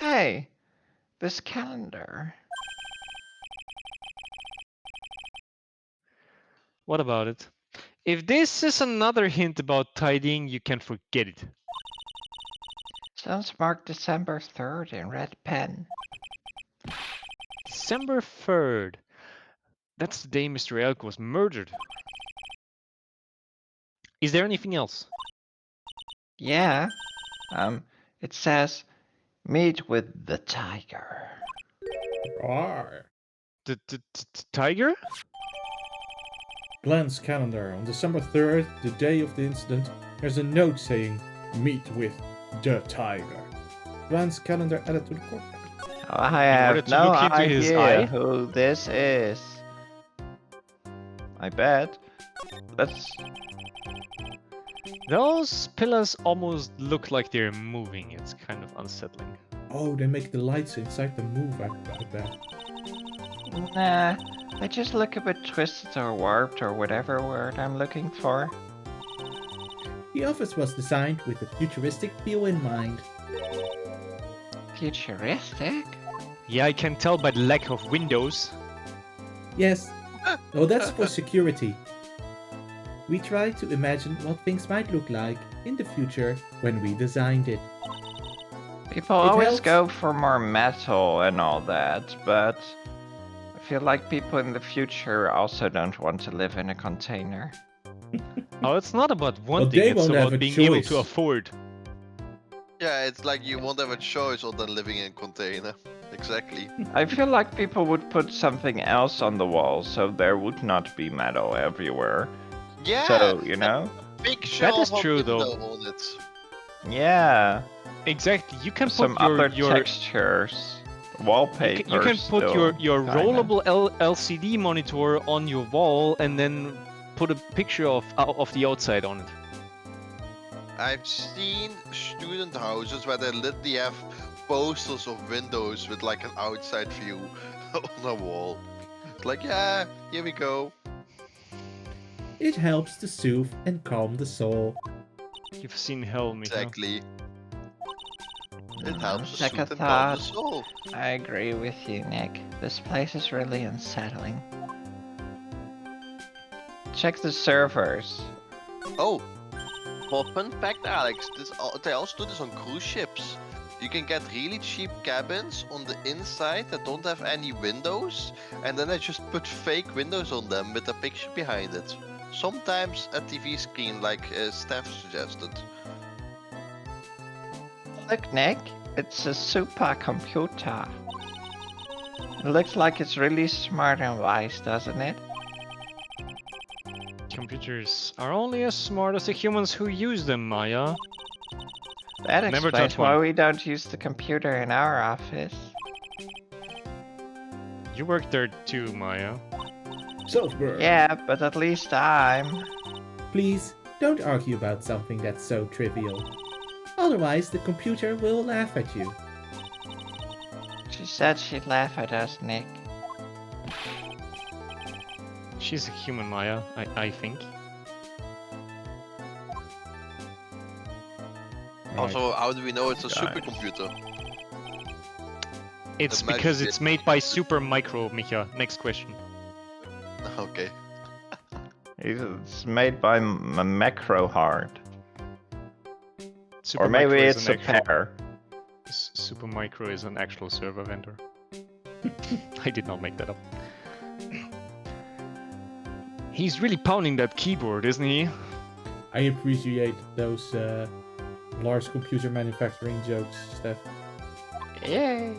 Hey, this calendar. What about it? If this is another hint about tidying, you can forget it. Sounds marked December 3rd in red pen. December 3rd. That's the day Mr. Elk was murdered. Is there anything else? Yeah. It says, meet with the tiger. Roar. The tiger? Glenn's calendar. On December 3rd, the day of the incident, there's a note saying, meet with the tiger. Glenn's calendar added to the court. I order have to no look into his eye? idea who this is. I bet. Let's... Those pillars almost look like they're moving. It's kind of unsettling. Oh, they make the lights inside them move, I bet. Nah, they just look a bit twisted or warped or whatever word I'm looking for. The office was designed with a futuristic feel in mind. Futuristic? Yeah, I can tell by the lack of windows. Yes. Oh, that's for security. We tried to imagine what things might look like in the future when we designed it. People It always helps. go for more metal and all that, but I feel like people in the future also don't want to live in a container. Oh, it's not about wanting, they it's won't have about a being able choice. to afford. Yeah, it's like you won't have a choice other than living in a container. Exactly. I feel like people would put something else on the wall so there would not be metal everywhere. Yeah. So, you know? Picture That is of a true, though. window on it. Yeah. Exactly, you can Some put your other textures. Wallpaper. you can put your rollable LCD monitor on your wall and then put a picture of the outside on it. I've seen student houses where they literally have posters of windows with like an outside view on a wall. It's like, yeah, here we go. It helps to soothe and calm the soul. You've seen hell, Mika. Exactly. It helps to Second soothe and calm the thought. soul. I agree with you, Nick. This place is really unsettling. Check the servers. Oh, well, fun fact, Alex, they also do this on cruise ships. You can get really cheap cabins on the inside that don't have any windows, and then they just put fake windows on them with a picture behind it. Sometimes a TV screen, like Steph suggested. Look, Nick, it's a supercomputer. It looks like it's really smart and wise, doesn't it? Computers are only as smart as the humans who use them, Maya. That Never explains touch why one. we don't use the computer in our office. You work there too, Maya. Self-burn. Yeah, but at least I'm... Please, don't argue about something that's so trivial. Otherwise, the computer will laugh at you. She said she'd laugh at us, Nick. She's a human, Maya, I think. Also, how do we know it's a Guys. supercomputer? It's Imagine because it. it's made by Super Micro, Mika. Next question. Okay. It's made by a macro heart. Super Or maybe Micro is it's an a actual- pair. Super Micro is an actual server vendor. I did not make that up. He's really pounding that keyboard, isn't he? I appreciate those large computer manufacturing jokes, Steph. Yay!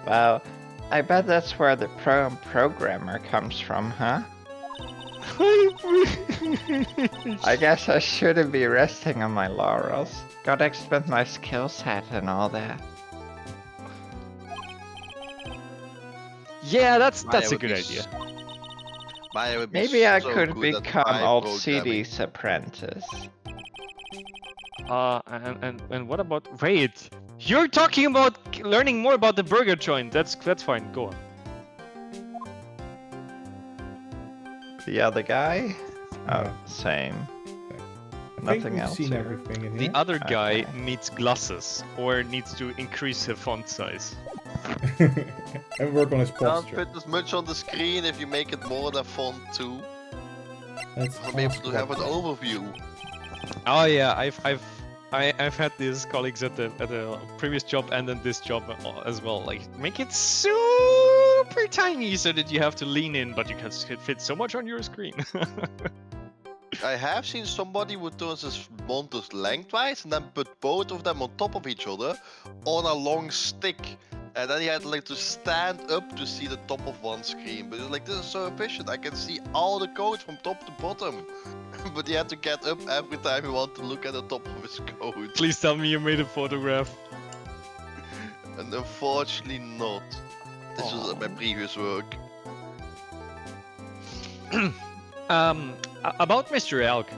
Well, I bet that's where the programmer comes from, huh? I guess I shouldn't be resting on my laurels. Gotta expand my skill set and all that. Yeah, that's Maya a would good be idea. Maya would be Maybe I so could good at become my old programming. CD's apprentice. And what about wait? You're talking about learning more about the burger joint. That's fine. Go on. The other guy? Oh, Yeah. same. I think Nothing we've else seen here? everything in The here. other guy Okay. needs glasses or needs to increase the font size. And work on his Can't posture. fit as much on the screen if you make it more than font 2. Let's I'll be able ask to have an Wright. overview. Oh yeah, I've had these colleagues at the previous job and then this job as well. Like make it super tiny so that you have to lean in, but you can fit so much on your screen. I have seen somebody who does this monitors lengthwise and then put both of them on top of each other on a long stick. And then he had like to stand up to see the top of one screen. But it's like, this is so efficient. I can see all the code from top to bottom. But he had to get up every time he wanted to look at the top of his code. Please tell me you made a photograph. And unfortunately not. This was at my previous work. About Mr. Elk.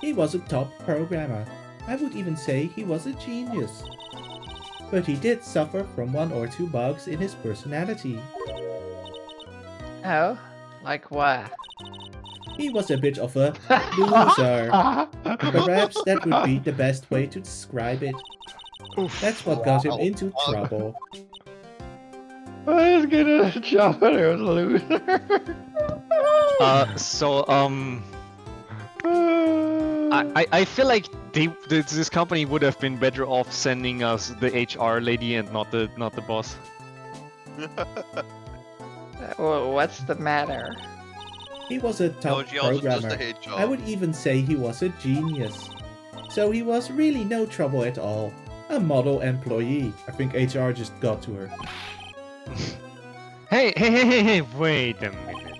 He was a top programmer. I would even say he was a genius. But he did suffer from 1 or 2 bugs in his personality. Oh? Like what? He was a bit of a loser. Perhaps that would be the best way to describe it. That's what got him into trouble. I was gonna jump and it was a loser. I feel like this company would have been better off sending us the HR lady and not the boss. Well, what's the matter? He was a No, top she also does programmer. the HR. I would even say he was a genius. So he was really no trouble at all. A model employee. I think HR just got to her. Hey, wait a minute.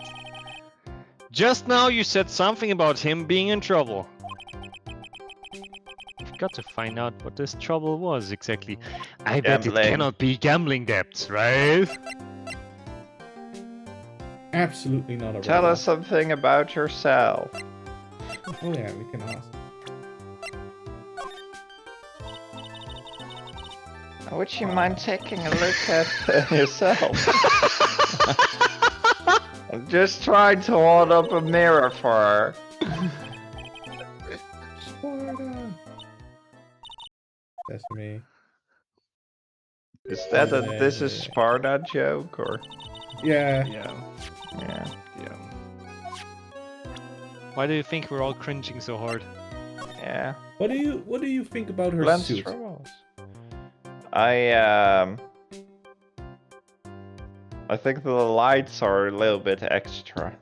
Just now you said something about him being in trouble. We've got to find out what this trouble was exactly. I bet it Gambling. cannot be gambling debts, right? Absolutely not a Tell robot. us something about yourself. Oh yeah, we can ask. Would you mind taking a look at yourself? I'm just trying to hold up a mirror for her. Sparta. That's me. Is that a this is Sparta joke or? Yeah. Yeah. Yeah. Why do you think we're all cringing so hard? Yeah. What do you think about her Lens suit? troubles. I think the lights are a little bit extra.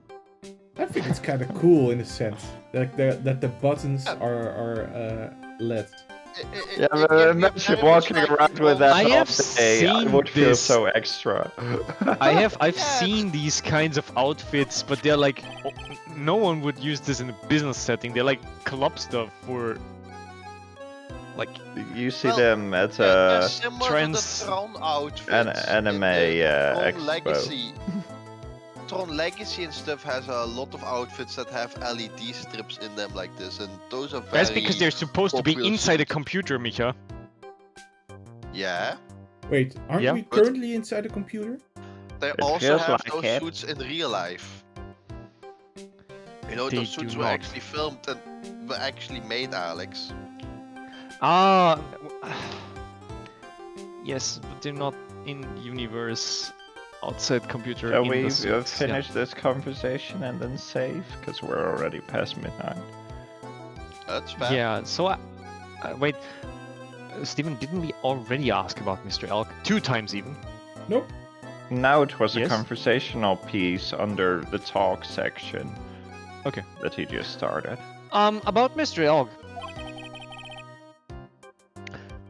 I think it's kind of cool in a sense. Like that the buttons are LED. Yeah, but imagine walking around with that I all have day. I seen would feel this. so extra. I've seen these kinds of outfits, but they're like no one would use this in a business setting. They're like club stuff for like You see Well, them at They're similar trans- to the Tron outfits. an anime in the Tron expo. Legacy. Tron Legacy and stuff has a lot of outfits that have LED strips in them like this, and those are very. that's because they're supposed to be popular inside a suits. computer, Micha. Yeah, Wait, aren't Yeah, we but- currently inside a computer? they It also feels have like those it. suits in real life. You know, They those suits do were not. actually filmed and were actually made, Alex. Ah, yes, but they're not in universe outside computer. Shall in we the suits, yeah. finish this conversation and then save? Because we're already past midnight. That's fair. Yeah. So, wait, Steven, didn't we already ask about Mr. Elk 2 times even? Nope. Now it was Yes? a conversational piece under the talk section. Okay. That he just started. About Mr. Elk.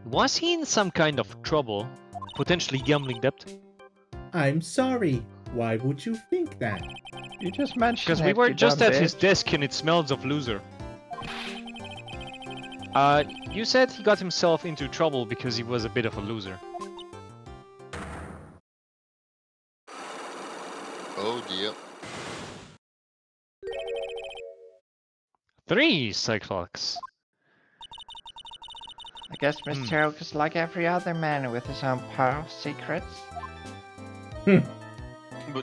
Was he in some kind of trouble? Potentially gambling debt? I'm sorry. Why would you think that? You just mentioned Because we it, were you just dumb at his bitch. desk and it smells of loser. You said he got himself into trouble because he was a bit of a loser. Oh dear. 3 Cyclops. I guess Mr. Oak is like every other man with his own pile of secrets.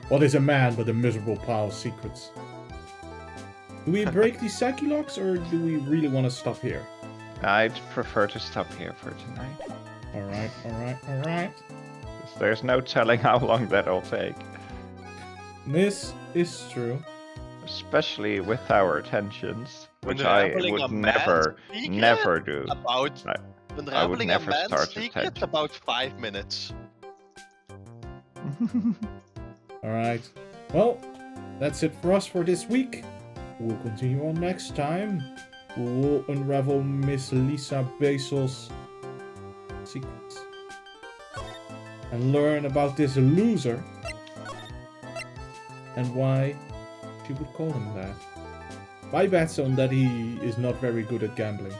What is a man but a miserable pile of secrets? Do we break these psyche locks or do we really want to stop here? I'd prefer to stop here for tonight. Alright, alright, alright. There's no telling how long that'll take. This is true. Especially with our attentions, which I Unraveling a would man's never secret? do. About I would unraveling a never man's start secret attention. about 5 minutes. Alright. Well, that's it for us for this week. We'll continue on next time. We will unravel Miss Lisa Basil's secrets. And learn about this loser. And why she would call him that. My bet's on that he is not very good at gambling.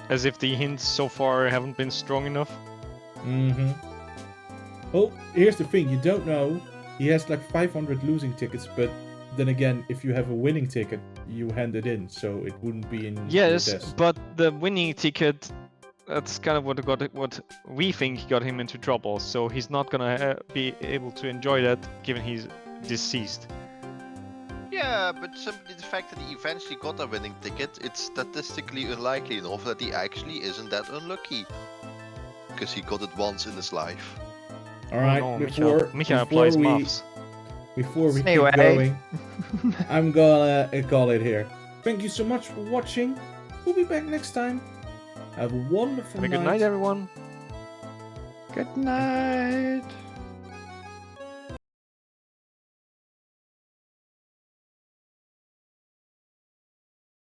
As if the hints so far haven't been strong enough. Mm-hmm. Well, here's the thing, you don't know. He has like 500 losing tickets, but then again, if you have a winning ticket, you hand it in, so it wouldn't be in your Yes, desk. but the winning ticket, that's kind of what we think got him into trouble, so he's not gonna be able to enjoy that given he's deceased. Yeah, but simply the fact that he eventually got a winning ticket, it's statistically unlikely enough that he actually isn't that unlucky. Because he got it once in his life. Alright, Oh, no, before applies we maths. before we keep Anyway. going, I'm gonna call it here. Thank you so much for watching. We'll be back next time. Have a wonderful Have a good night, everyone. Good night.